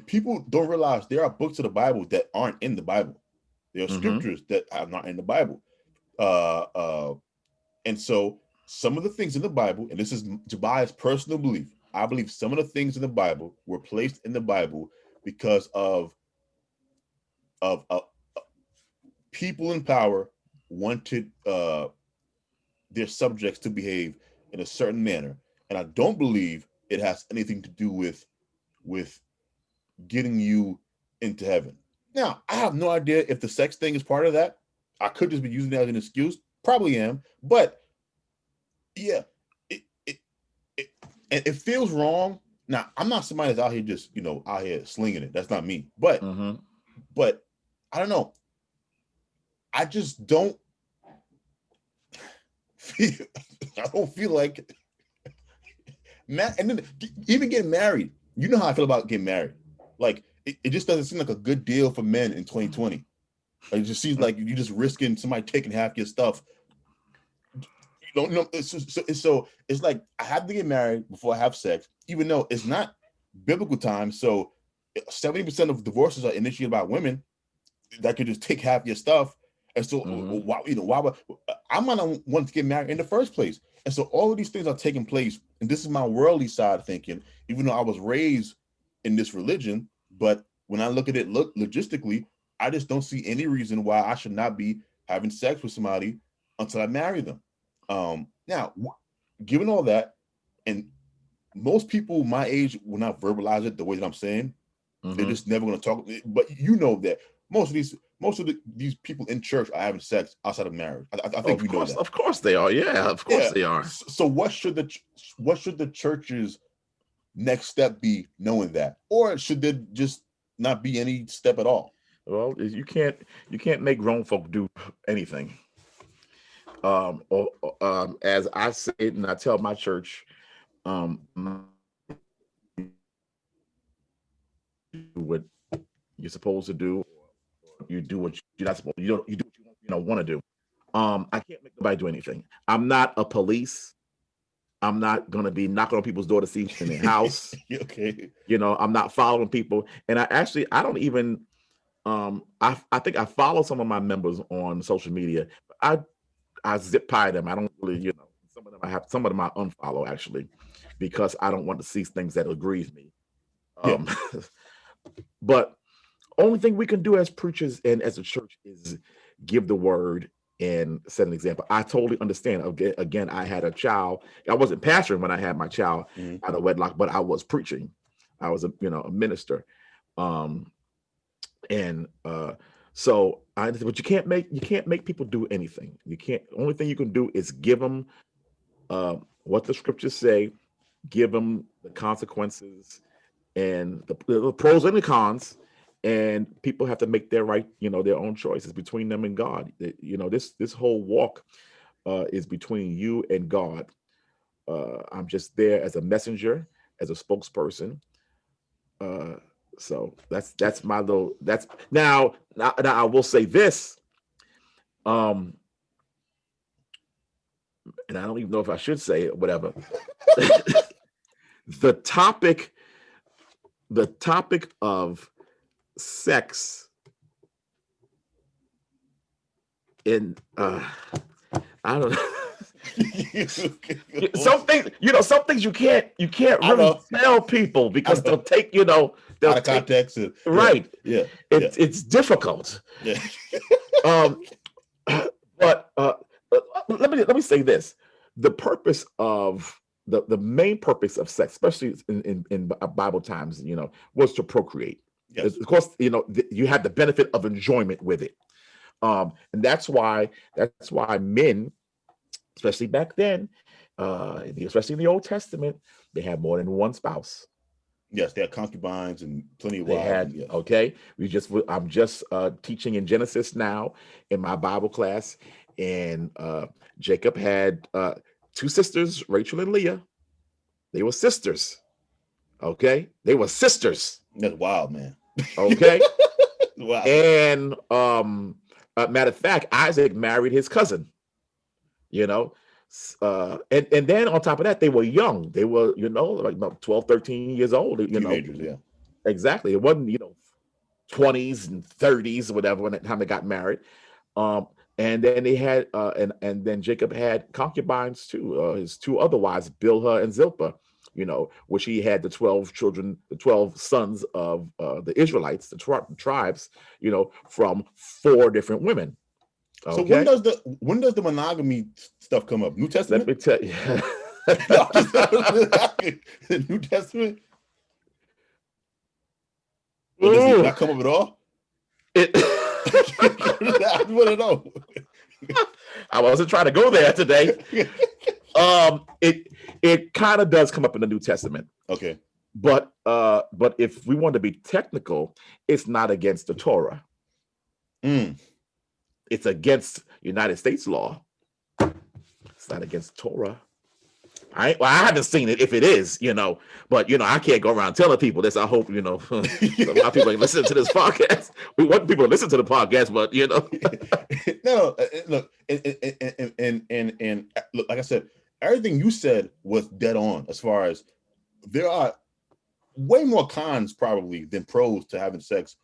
people don't realize there are books of the Bible that aren't in the Bible. There are scriptures that are not in the Bible, and so some of the things in the Bible, and this is Jabai's personal belief, I believe some of the things in the Bible were placed in the Bible because of people in power wanted their subjects to behave in a certain manner, and I don't believe it has anything to do with getting you into heaven. Now, I have no idea if the sex thing is part of that. I could just be using that as an excuse. Probably am, but yeah, it feels wrong. Now, I'm not somebody that's out here just out here slinging it. That's not me. But I don't know. I just don't feel. I don't feel like and then even getting married. You know how I feel about getting married. Like it just doesn't seem like a good deal for men in 2020. Like, it just seems like you're just risking somebody taking half your stuff. You don't know. So it's like I have to get married before I have sex, even though it's not biblical time. So 70% of divorces are initiated by women that could just take half your stuff. And so why I might not want to get married in the first place. And so all of these things are taking place. And this is my worldly side thinking, even though I was raised in this religion, but when I look at it logistically, I just don't see any reason why I should not be having sex with somebody until I marry them. Now, given all that, and most people my age will not verbalize it the way that I'm saying. They're just never going to talk. But you know that most of these people in church are having sex outside of marriage. I think know that.
Of course they are. Yeah, of course they are.
So what should the church's next step be, knowing that, or should there just not be any step at all?
Well, you can't make grown folk do anything. As I say it, and I tell my church, what you're supposed to do, you do what you're not supposed to. You do what you don't want to do. I can't make nobody do anything. I'm not a police. I'm not going to be knocking on people's door to see in their house.
Okay.
I'm not following people. And I don't even, I think I follow some of my members on social media. I zip tie them. I don't really, some of them I unfollow actually, because I don't want to see things that aggrieve me.
Yeah.
But only thing we can do as preachers and as a church is give the word and set an example. I totally understand. Again, I had a child. I wasn't pastoring when I had my child out of wedlock, but I was preaching. I was a minister. But you can't make people do anything. You can't. Only thing you can do is give them what the scriptures say, give them the consequences and the pros and the cons, and people have to make their own choices between them and God. This whole walk is between you and God. I'm just there as a messenger, as a spokesperson. So that's my little. That's now I will say this. And I don't even know if I should say it, whatever. The topic of sex in I don't know. Some things you can't really tell people because they'll take they'll
out of context.
Right.
Yeah.
It's difficult.
Yeah.
But let me say this: the purpose of the main purpose of sex, especially in Bible times, was to procreate.
Yes.
Of course, you had the benefit of enjoyment with it, and that's why men, especially back then, especially in the Old Testament, they had more than one spouse.
Yes, they had concubines and plenty of wives. Yes.
Okay. I'm just teaching in Genesis now in my Bible class, and Jacob had two sisters, Rachel and Leah. They were sisters. Okay, they were sisters.
That's wild, man.
Okay.
Wow.
And matter of fact, Isaac married his cousin. And then on top of that, they were young. They were, like about 12, 13 years old.
Teenagers, yeah.
Exactly. It wasn't, 20s and 30s or whatever when the time they got married. And then they had, and then Jacob had concubines too. His two other wives, Bilhah and Zilpah, which he had the 12 children, the 12 sons of the Israelites, the tribes, from 4 different women. Okay?
So when does the monogamy stuff come up? New Testament?
Let me tell you.
New Testament? Or does it not come up at all? I want to know.
I wasn't trying to go there today. It kind of does come up in the New Testament.
Okay.
But if we want to be technical, it's not against the Torah. It's against United States law. It's not against Torah. I haven't seen it if it is, but I can't go around telling people this. I hope a lot of people listen to this podcast. We want people to listen to the podcast, but
No, look, and look, like I said, everything you said was dead on. As far as there are way more cons probably than pros to having sex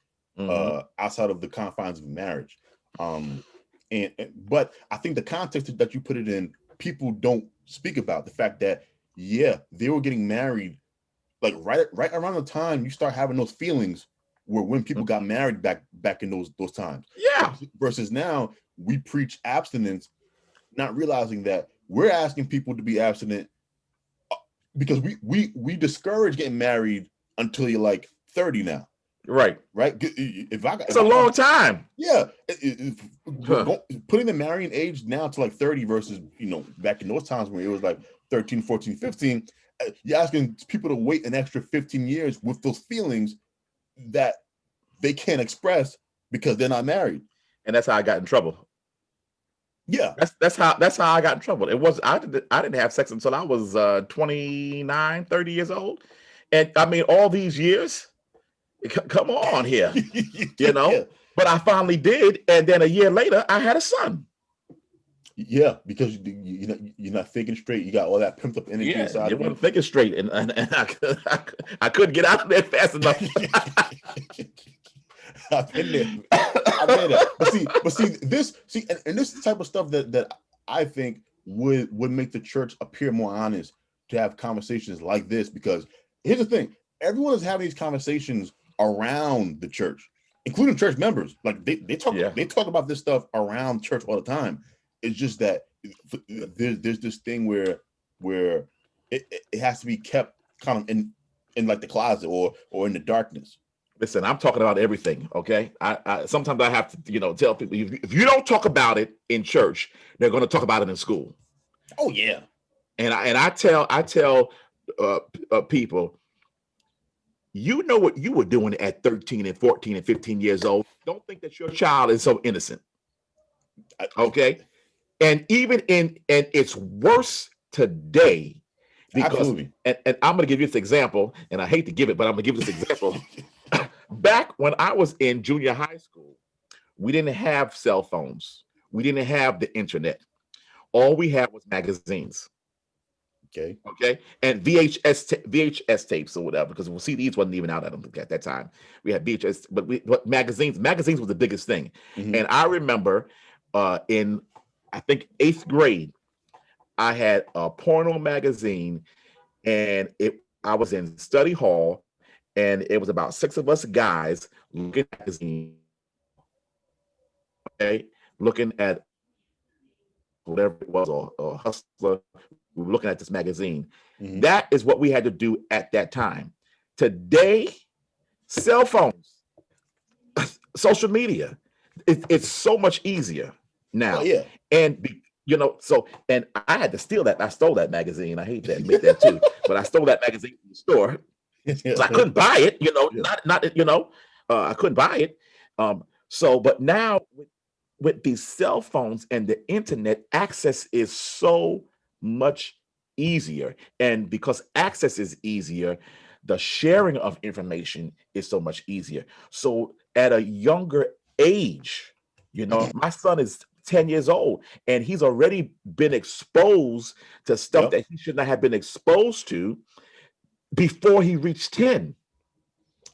outside of the confines of marriage. But I think the context that you put it in, people don't speak about the fact that they were getting married like right around the time you start having those feelings were when people got married back in those times.
Yeah.
Versus now we preach abstinence, not realizing that we're asking people to be abstinent because we discourage getting married until you're like 30 now.
Right.
It's
a long time.
Yeah. Putting the marrying age now to like 30 versus, back in those times when it was like 13, 14, 15, you're asking people to wait an extra 15 years with those feelings that they can't express because they're not married.
And that's how I got in trouble.
Yeah.
That's how I got in trouble. It was I didn't have sex until I was 29, 30 years old. And I mean, all these years, come on here,
Yeah.
But I finally did, and then a year later, I had a son.
Yeah, because you're not thinking straight. You got all that pumped up energy inside.
You weren't thinking straight, and I couldn't get out of there fast enough.
I've been there. But see, this type of stuff that I think would make the church appear more honest to have conversations like this. Because here's the thing, everyone is having these conversations around the church, including church members. Like they talk about this stuff around church all the time. It's just that there's this thing where it has to be kept kind of in like the closet or in the darkness.
Listen, I'm talking about everything. Okay, I sometimes I have to tell people, if you don't talk about it in church, they're going to talk about it in school.
Oh yeah,
and I tell people, you know what you were doing at 13 and 14 and 15 years old. Don't think that your child is so innocent. Okay, and even and it's worse today. Because and I'm going to give you this example, and I hate to give it, but I'm going to give this example. Back when I was in junior high school, we didn't have cell phones. We didn't have the internet. All we had was magazines. Okay. And VHS tapes or whatever, because CDs wasn't even out at that time. We had VHS, but magazines was the biggest thing. Mm-hmm. And I remember in, I think, 8th grade, I had a porno magazine, and I was in study hall, and it was about 6 of us guys looking at the magazine, looking at whatever it was, or Hustler. We were looking at this magazine. Mm-hmm. That is what we had to do at that time. Today, cell phones, social media, it's so much easier now. Oh, yeah. And and I had to steal that. I stole that magazine. I hate to admit that too, but I stole that magazine from the store. So I couldn't buy it, I couldn't buy it. But now with these cell phones and the internet, access is so much easier. And because access is easier, the sharing of information is so much easier. So at a younger age, my son is 10 years old, and he's already been exposed to stuff that he should not have been exposed to before he reached 10.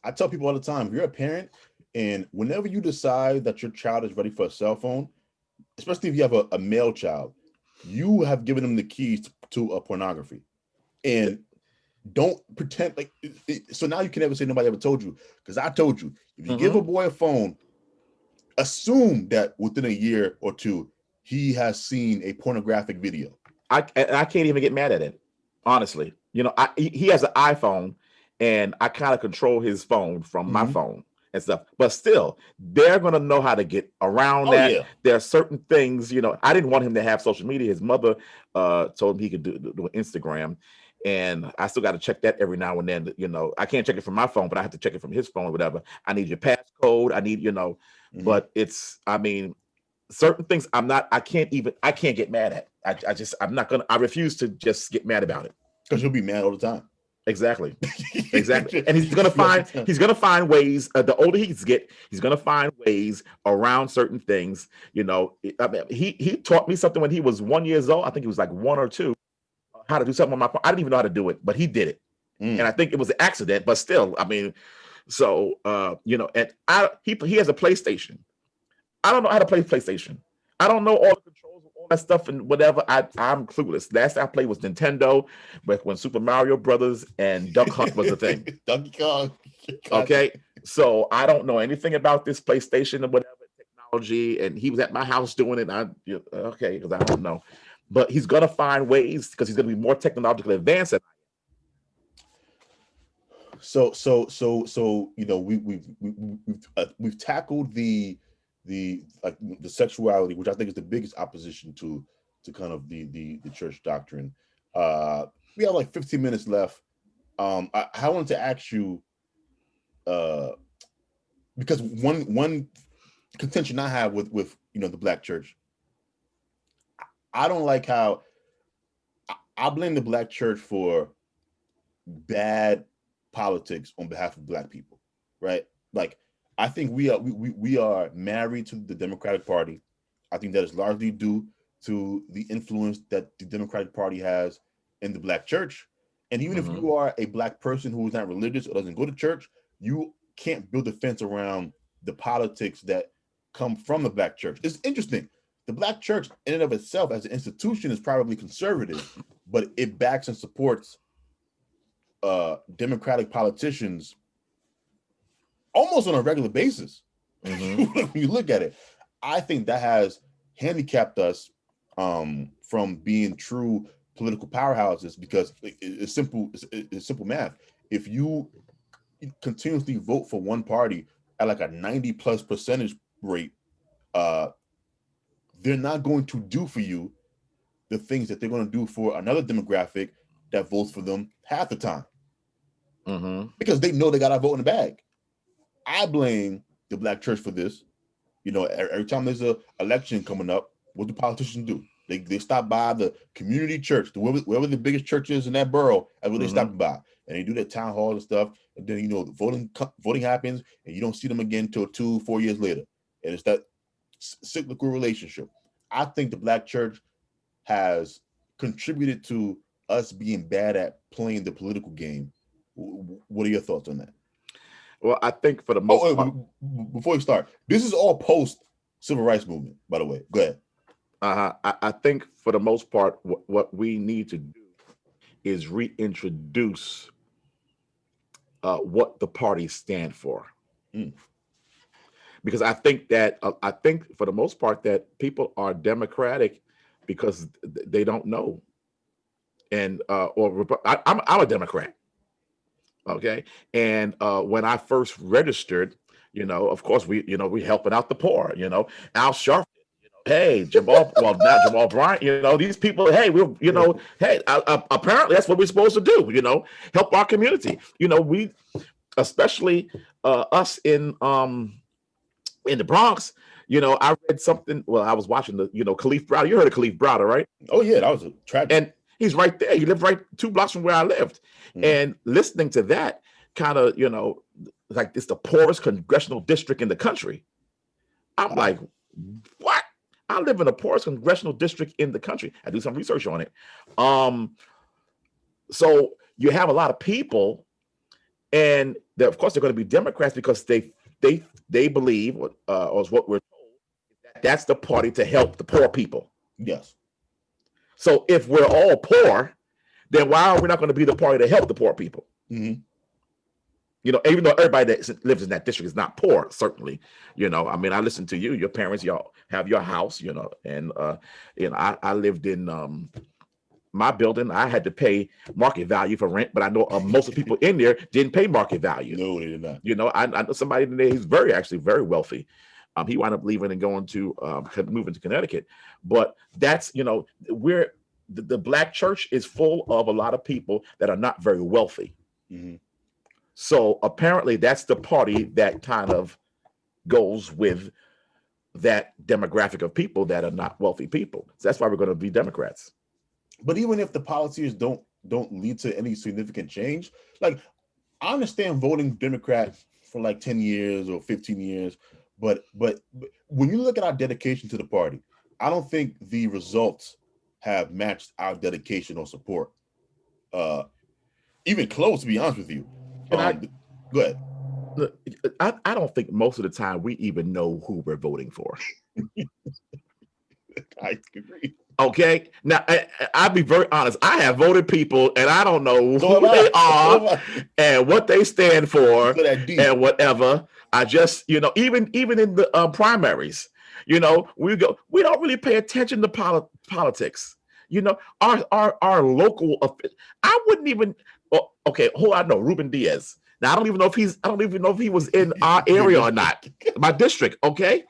I tell people all the time, if you're a parent, and whenever you decide that your child is ready for a cell phone, especially if you have a male child, you have given them the keys to pornography. And don't pretend like so now you can never say nobody ever told you, because I told you, if you give a boy a phone, assume that within a year or two he has seen a pornographic video.
I can't even get mad at it, honestly. He has an iPhone, and I kind of control his phone from my phone and stuff. But still, they're gonna know how to get around that. Yeah. There are certain things, I didn't want him to have social media. His mother told him he could do Instagram. And I still got to check that every now and then. I can't check it from my phone, but I have to check it from his phone or whatever. I need your passcode. I need, but certain things I can't get mad at. I refuse to just get mad about it.
Because you'll be mad all the time.
Exactly. And he's gonna find ways. The older he gets, he's gonna find ways around certain things. He taught me something when he was 1 year old. I think he was like 1 or 2. How to do something on my phone. I didn't even know how to do it, but he did it. And I think it was an accident, but still, and he has a PlayStation. I don't know how to play PlayStation. I don't know all the controls, all that stuff and whatever. I'm clueless. Last I played was Nintendo, but when Super Mario Brothers and Duck Hunt was a thing.
Donkey Kong.
Okay, so I don't know anything about this PlayStation or whatever technology, and he was at my house doing it. Because I don't know. But he's gonna find ways, because he's gonna be more technologically advanced than I am.
So we've tackled the sexuality, which I think is the biggest opposition to kind of the church doctrine. We have like 15 minutes left. I wanted to ask you, because one contention I have with the Black church. I don't like how I blame the Black church for bad politics on behalf of Black people, right? Like, I think we are married to the Democratic Party. I think that is largely due to the influence that the Democratic Party has in the Black church. And even if you are a Black person who is not religious or doesn't go to church, you can't build a fence around the politics that come from the Black church. It's interesting. the black church in and of itself as an institution is probably conservative, but it backs and supports Democratic politicians almost on a regular basis.
Mm-hmm.
When you look at it, I think that has handicapped us from being true political powerhouses, because it's simple math. If you continuously vote for one party at like a 90+% rate, they're not going to do for you the things that they're going to do for another demographic that votes for them half the time.
Mm-hmm.
Because they know they got a vote in the bag. I blame the black church for this. You know, every time there's a election coming up, what do politicians do? They stop by the community church, wherever the biggest church is in that borough, that's where they stop by. And they do their town hall and stuff. And then, you know, the voting happens, and you don't see them again until 2-4 years later. And it's that cyclical relationship. I think the black church has contributed to us being bad at playing the political game. What are your thoughts on that?
Well, I think for the most part,
before you start, this is all post civil rights movement, by the way. Go ahead.
I think for the most part, what we need to do is reintroduce what the parties stand for. Because I think for the most part that people are Democratic because they don't know, and I'm a Democrat. Okay. And when I first registered, you know, of course we helping out the poor, you know, Al Sharpton, you know, hey, Jamal, well, not Jamal Bryant, you know, these people, hey, we'll, you know, hey, apparently that's what we're supposed to do, you know, help our community. You know, we, especially us in the Bronx, you know, I read something, well, I was watching Khalif Browder. You heard of Khalif Browder, right?
Oh yeah, that was a tragedy.
And he's right there. He lived right 2 blocks from where I lived. And listening to that kind of, you know, like it's the poorest congressional district in the country. I'm like, what? I live in the poorest congressional district in the country. I do some research on it. So you have a lot of people, and of course they're going to be Democrats because they believe, or is what we're told, that's the party to help the poor people.
Yes.
So if we're all poor, then why are we not going to be the party to help the poor people? You know, even though everybody that lives in that district is not poor, certainly, you know, I mean, I listen to you, your parents, y'all have your house, you know, and, you know, I lived in my building. I had to pay market value for rent, but I know most of the people in there didn't pay market value.
No, they did not.
You know, I know somebody in there, he's actually very wealthy. He wound up leaving and going to moving to Connecticut. But that's, you know, the black church is full of a lot of people that are not very wealthy. So apparently that's the party that kind of goes with that demographic of people that are not wealthy people. So that's why we're going to be Democrats.
But even if the policies don't lead to any significant change, like I understand voting Democrat for like 10 years or 15 years, but when you look at our dedication to the party, I don't think the results have matched our dedication or support. Even close, to be honest with you. Go ahead.
Look, I don't think most of the time we even know who we're voting for.
I agree.
Okay. Now, I'll be very honest. I have voted people, and I don't know who they are and what they stand for and whatever. I just, you know, even in the primaries, you know, we don't really pay attention to politics. You know, our local, I wouldn't even. Oh, okay, who I know, Ruben Diaz. Now I don't even know if he was in our area or not. My district, okay.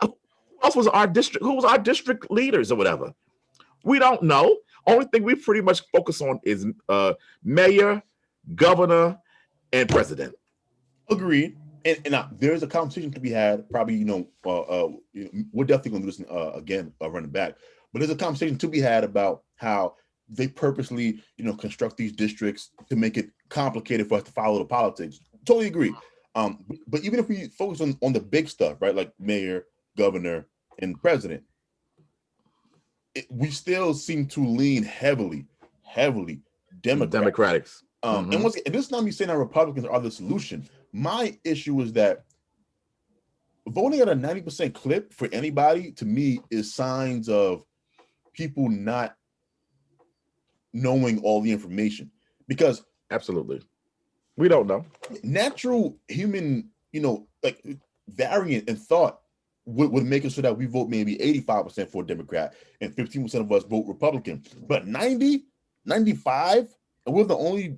Who else was our district? Who was our district leaders or whatever? We don't know. Only thing we pretty much focus on is mayor, governor, and president.
Agreed. And there's a conversation to be had. Probably, you know, we're definitely going to listen again, running back. But there's a conversation to be had about how they purposely, you know, construct these districts to make it complicated for us to follow the politics. Totally agree. But even if we focus on the big stuff, right, like mayor, governor, and president, we still seem to lean heavily
Democrats.
And this is not me saying that Republicans are the solution. My issue is that voting at a 90% clip for anybody, to me, is signs of people not knowing all the information. Because
absolutely, we don't know.
Natural human, like variant in thought would make it so that we vote maybe 85% for a Democrat and 15% of us vote Republican. But 90, 95, and we're the only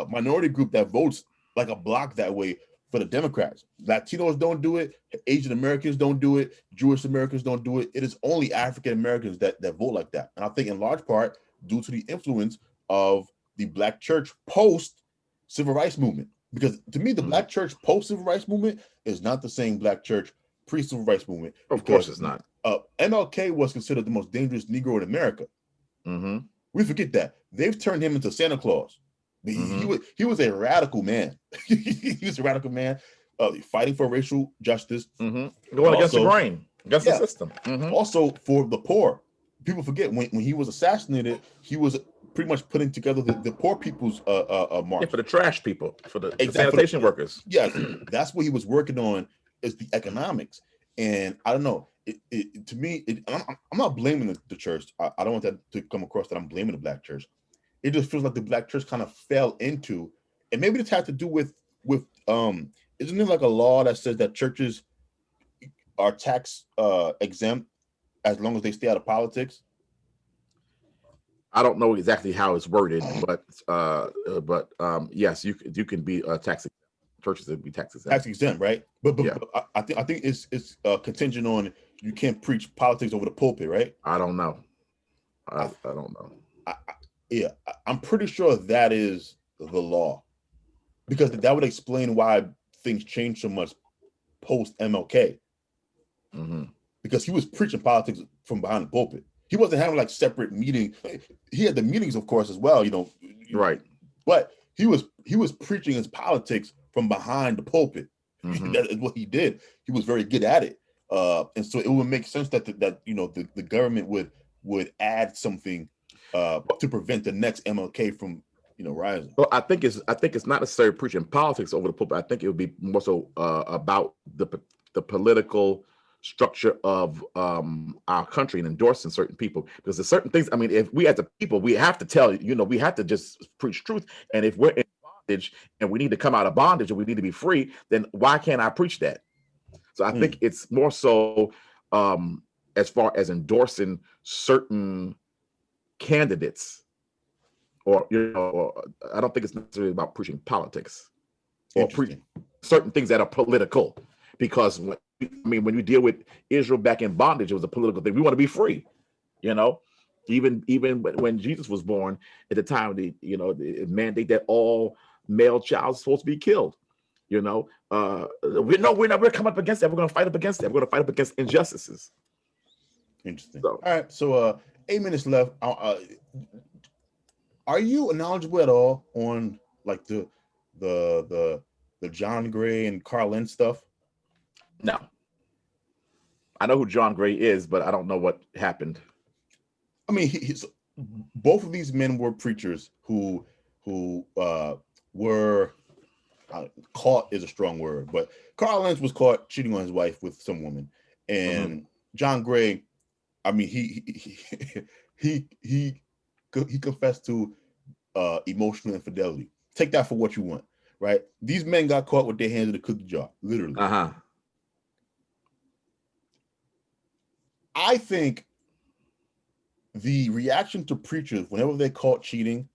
minority group that votes like a block that way for the Democrats. Latinos don't do it. Asian Americans don't do it. Jewish Americans don't do it. It is only African Americans that vote like that. And I think in large part due to the influence of the Black church post civil rights movement. Because to me, the Black church post civil rights movement is not the same Black church pre civil rights movement.
Of course, it's not.
MLK was considered the most dangerous Negro in America. We forget that. They've turned him into Santa Claus. He was a radical man. He was a radical man, fighting for racial justice,
going against the grain, against the system.
Also for the poor. People forget when he was assassinated, he was pretty much putting together the poor people's march.
Yeah, for the trash people, for the sanitation workers.
Yes, that's what he was working on, is the economics. And I don't know, to me, I'm not blaming the church. I don't want that to come across that I'm blaming the Black church. It just feels like the Black church kind of fell into, and maybe this had to do with isn't there like a law that says that churches are tax exempt as long as they stay out of politics?
I don't know exactly how it's worded, but yes, you can be tax exempt. Churches would be tax exempt.
Tax exempt, right? But I think it's contingent on you can't preach politics over the pulpit, right?
I don't know. I don't know.
I'm pretty sure that is the law, because that would explain why things changed so much post MLK. Because he was preaching politics from behind the pulpit. He wasn't having like separate meetings. He had the meetings, of course, as well,
right.
But he was preaching his politics from behind the pulpit. That is what he did. He was very good at it. And so it would make sense that the government would add something to prevent the next MLK from rising.
Well, I think it's not necessarily preaching politics over the pulpit. I think it would be more so about the political structure of our country and endorsing certain people, because there's certain things. I mean, if we as a people, we have to tell we have to just preach truth. And if we're in bondage and we need to come out of bondage and we need to be free, then why can't I preach that? So I think it's more so as far as endorsing certain candidates, or I don't think it's necessarily about preaching politics or preaching certain things that are political, because when you deal with Israel back in bondage, it was a political thing. We want to be free, even when Jesus was born, at the time, the mandate that all male child is supposed to be killed. We're coming up against that. We're going to fight up against that. We're going to fight up against injustices.
Interesting. So, all right. So 8 minutes left. Are you knowledgeable at all on like the John Gray and Carl Lentz stuff?
No. I know who John Gray is, but I don't know what happened.
I mean, both of these men were preachers who were caught is a strong word, but Carl Lentz was caught cheating on his wife with some woman, and John Gray, I mean, he confessed to emotional infidelity. Take that for what you want, right? These men got caught with their hands in the cookie jar, literally. I think the reaction to preachers whenever they're caught cheating,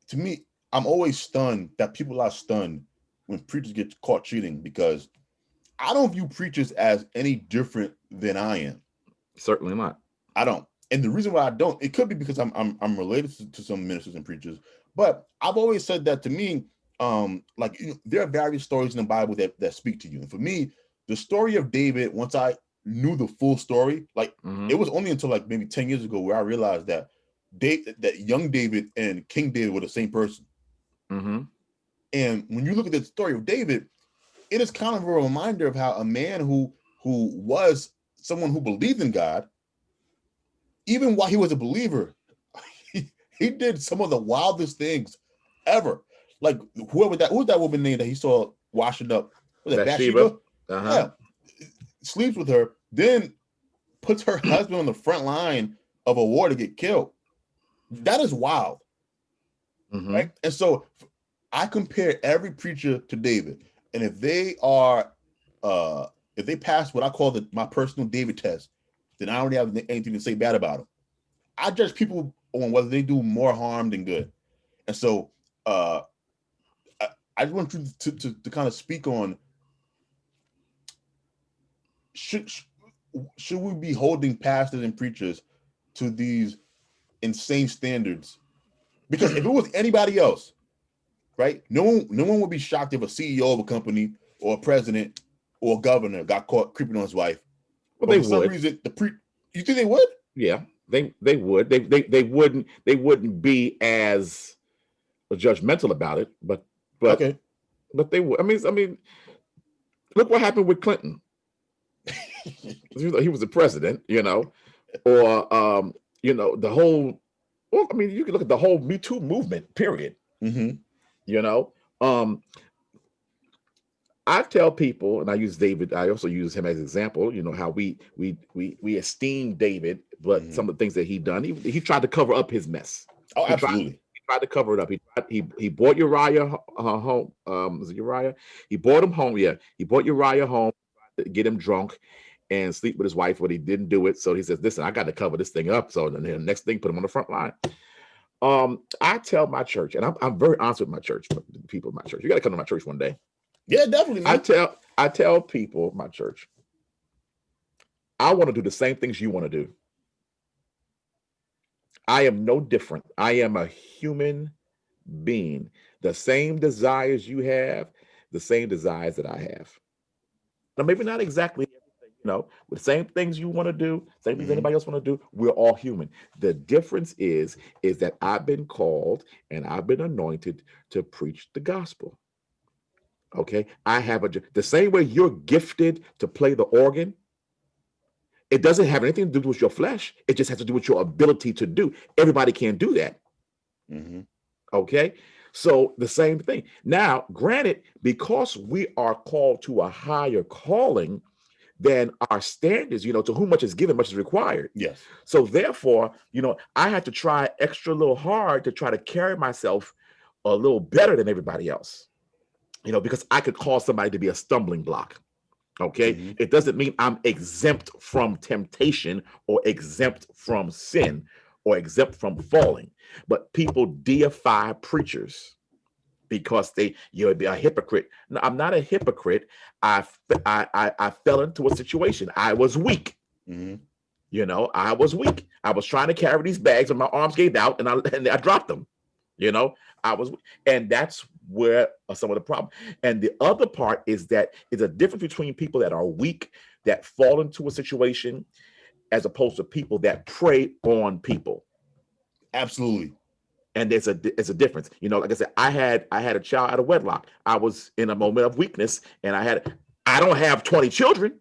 to me, I'm always stunned that people are stunned when preachers get caught cheating, because I don't view preachers as any different than I am.
Certainly not.
I don't. And the reason why I don't, it could be because I'm related to some ministers and preachers, but I've always said that to me, there are various stories in the Bible that speak to you. And for me, the story of David, once I knew the full story, it was only until like maybe 10 years ago where I realized that young David and King David were the same person. And when you look at the story of David, it is kind of a reminder of how a man who was someone who believed in God, even while he was a believer, he did some of the wildest things ever. Like who was that woman named that he saw washing up Was it
Bathsheba?
Yeah, sleeps with her, then puts her husband on the front line of a war to get killed. That is wild, right? And so I compare every preacher to David, and if they pass what I call my personal David test, then I don't have anything to say bad about them. I judge people on whether they do more harm than good. And so I just want you to kind of speak on, should we be holding pastors and preachers to these insane standards? Because if it was anybody else, right, no one would be shocked if a CEO of a company or a president or a governor got caught creeping on his wife.
Well,
but for some reason, you think they would?
Yeah, they would. They wouldn't be as judgmental about it, but
okay.
But they would. I mean, look what happened with Clinton. He was the president, or the whole. Well, I mean, you can look at the whole Me Too movement. Period. I tell people, and I use David. I also use him as an example. How we esteem David, but some of the things that he done, he tried to cover up his mess.
Oh, absolutely.
He tried to cover it up. He bought Uriah home. Was it Uriah? He bought him home. Yeah, he bought Uriah home to get him drunk and sleep with his wife, but he didn't do it. So he says, "Listen, I got to cover this thing up." So then the next thing, put him on the front line. I tell my church, and I'm very honest with my church, the people of my church. You got to come to my church one day.
Yeah, definitely, man.
I tell people, my church, I want to do the same things you want to do. I am no different. I am a human being. The same desires you have, the same desires that I have. Now, maybe not exactly everything, with the same things you want to do, same things anybody else want to do. We're all human. The difference is that I've been called and I've been anointed to preach the gospel. Okay, I have the same way you're gifted to play the organ. It doesn't have anything to do with your flesh. It just has to do with your ability to do. Everybody can't do that. Okay, so the same thing. Now, granted, because we are called to a higher calling, then our standards, to whom much is given, much is required.
Yes.
So therefore, I have to try extra little hard to try to carry myself a little better than everybody else. Because I could cause somebody to be a stumbling block. Okay. It doesn't mean I'm exempt from temptation or exempt from sin or exempt from falling. But people deify preachers because you'll be a hypocrite. No, I'm not a hypocrite. I fell into a situation. I was weak. I was weak. I was trying to carry these bags and my arms gave out and I dropped them. And that's where some of the problem. And the other part is that it's a difference between people that are weak, that fall into a situation, as opposed to people that prey on people.
Absolutely.
And it's a difference. Like I said, I had a child out of wedlock. I was in a moment of weakness, and I don't have 20 children.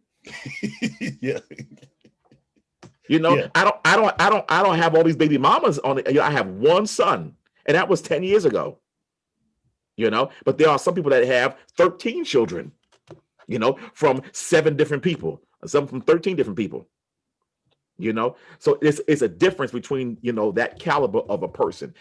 Yeah.
Yeah. I don't have all these baby mamas on it. I have one son. And that was 10 years ago, but there are some people that have 13 children, from 7 different people, some from 13 different people, so it's a difference between, that caliber of a person.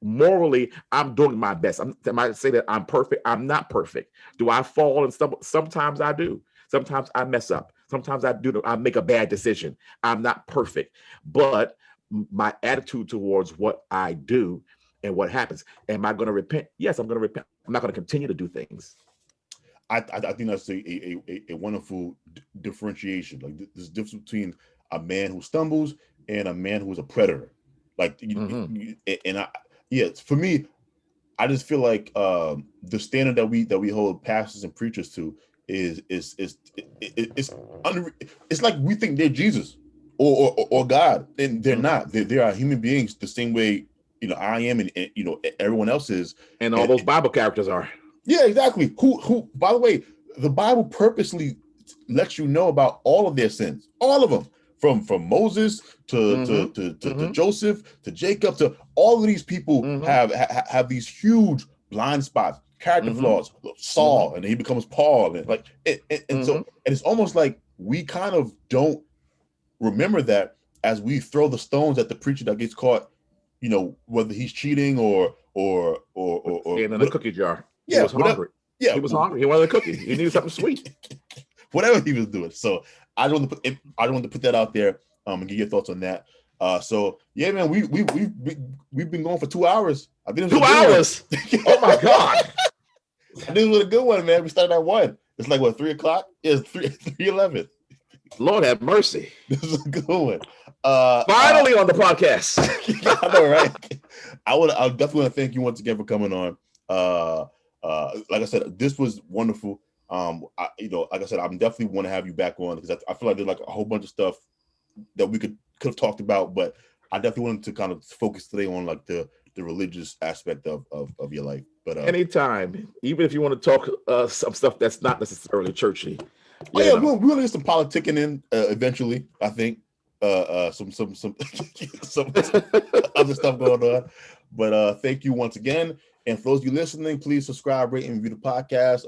Morally, I'm doing my best. I might say that I'm perfect. I'm not perfect. Do I fall and stumble? Sometimes I do. Sometimes I mess up. Sometimes I make a bad decision. I'm not perfect, but my attitude towards what I do and what happens. Am I going to repent? Yes, I'm going to repent. I'm not going to continue to do things.
I think that's a wonderful differentiation. Like this difference between a man who stumbles and a man who is a predator. Like, for me, I just feel like the standard that we hold pastors and preachers to is it's like we think they're Jesus or God, and they're not. They are human beings the same way I am, and everyone else is,
and all those Bible characters are.
Yeah, exactly. Who? By the way, the Bible purposely lets you know about all of their sins, all of them, from Moses to Joseph to Jacob to all of these people have these huge blind spots. character flaws. Saul, and then he becomes Paul, and like so, and it's almost like we kind of don't remember that as we throw the stones at the preacher that gets caught, you know, whether he's cheating or
in a cookie jar.
Yeah,
he was hungry.
Yeah,
he was hungry. He wanted a cookie. He needed something sweet.
Whatever he was doing. So I don't want to put that out there and get your thoughts on that. So yeah, man, we've been going for 2 hours. I think
2 hours. Oh my God.
This was a good one, man. We started at 1. It's like what, 3 o'clock? Yeah, it's 3:11.
Lord have mercy.
This is a good one.
Finally on the podcast.
I know, right? I definitely want to thank you once again for coming on. Like I said, this was wonderful. Like I said, I'm definitely want to have you back on because I feel like there's like a whole bunch of stuff that we could have talked about, but I definitely wanted to kind of focus today on like the religious aspect of your life. But
anytime, even if you want to talk some stuff that's not necessarily churchy.
We're gonna get some politicking in eventually. I think some other stuff going on. But thank you once again. And for those of you listening, please subscribe, rate, and review the podcast.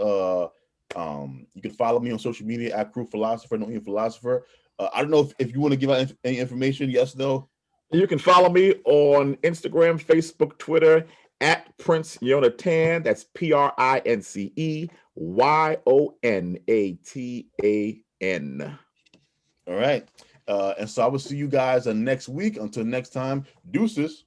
You can follow me on social media at Crew Philosopher, No Even Philosopher. I don't know if you want to give out any information. Yes, no.
You can follow me on Instagram, Facebook, Twitter at Prince Jonathan. That's PrinceYonatan.
All right. And so I will see you guys next week. Until next time, deuces.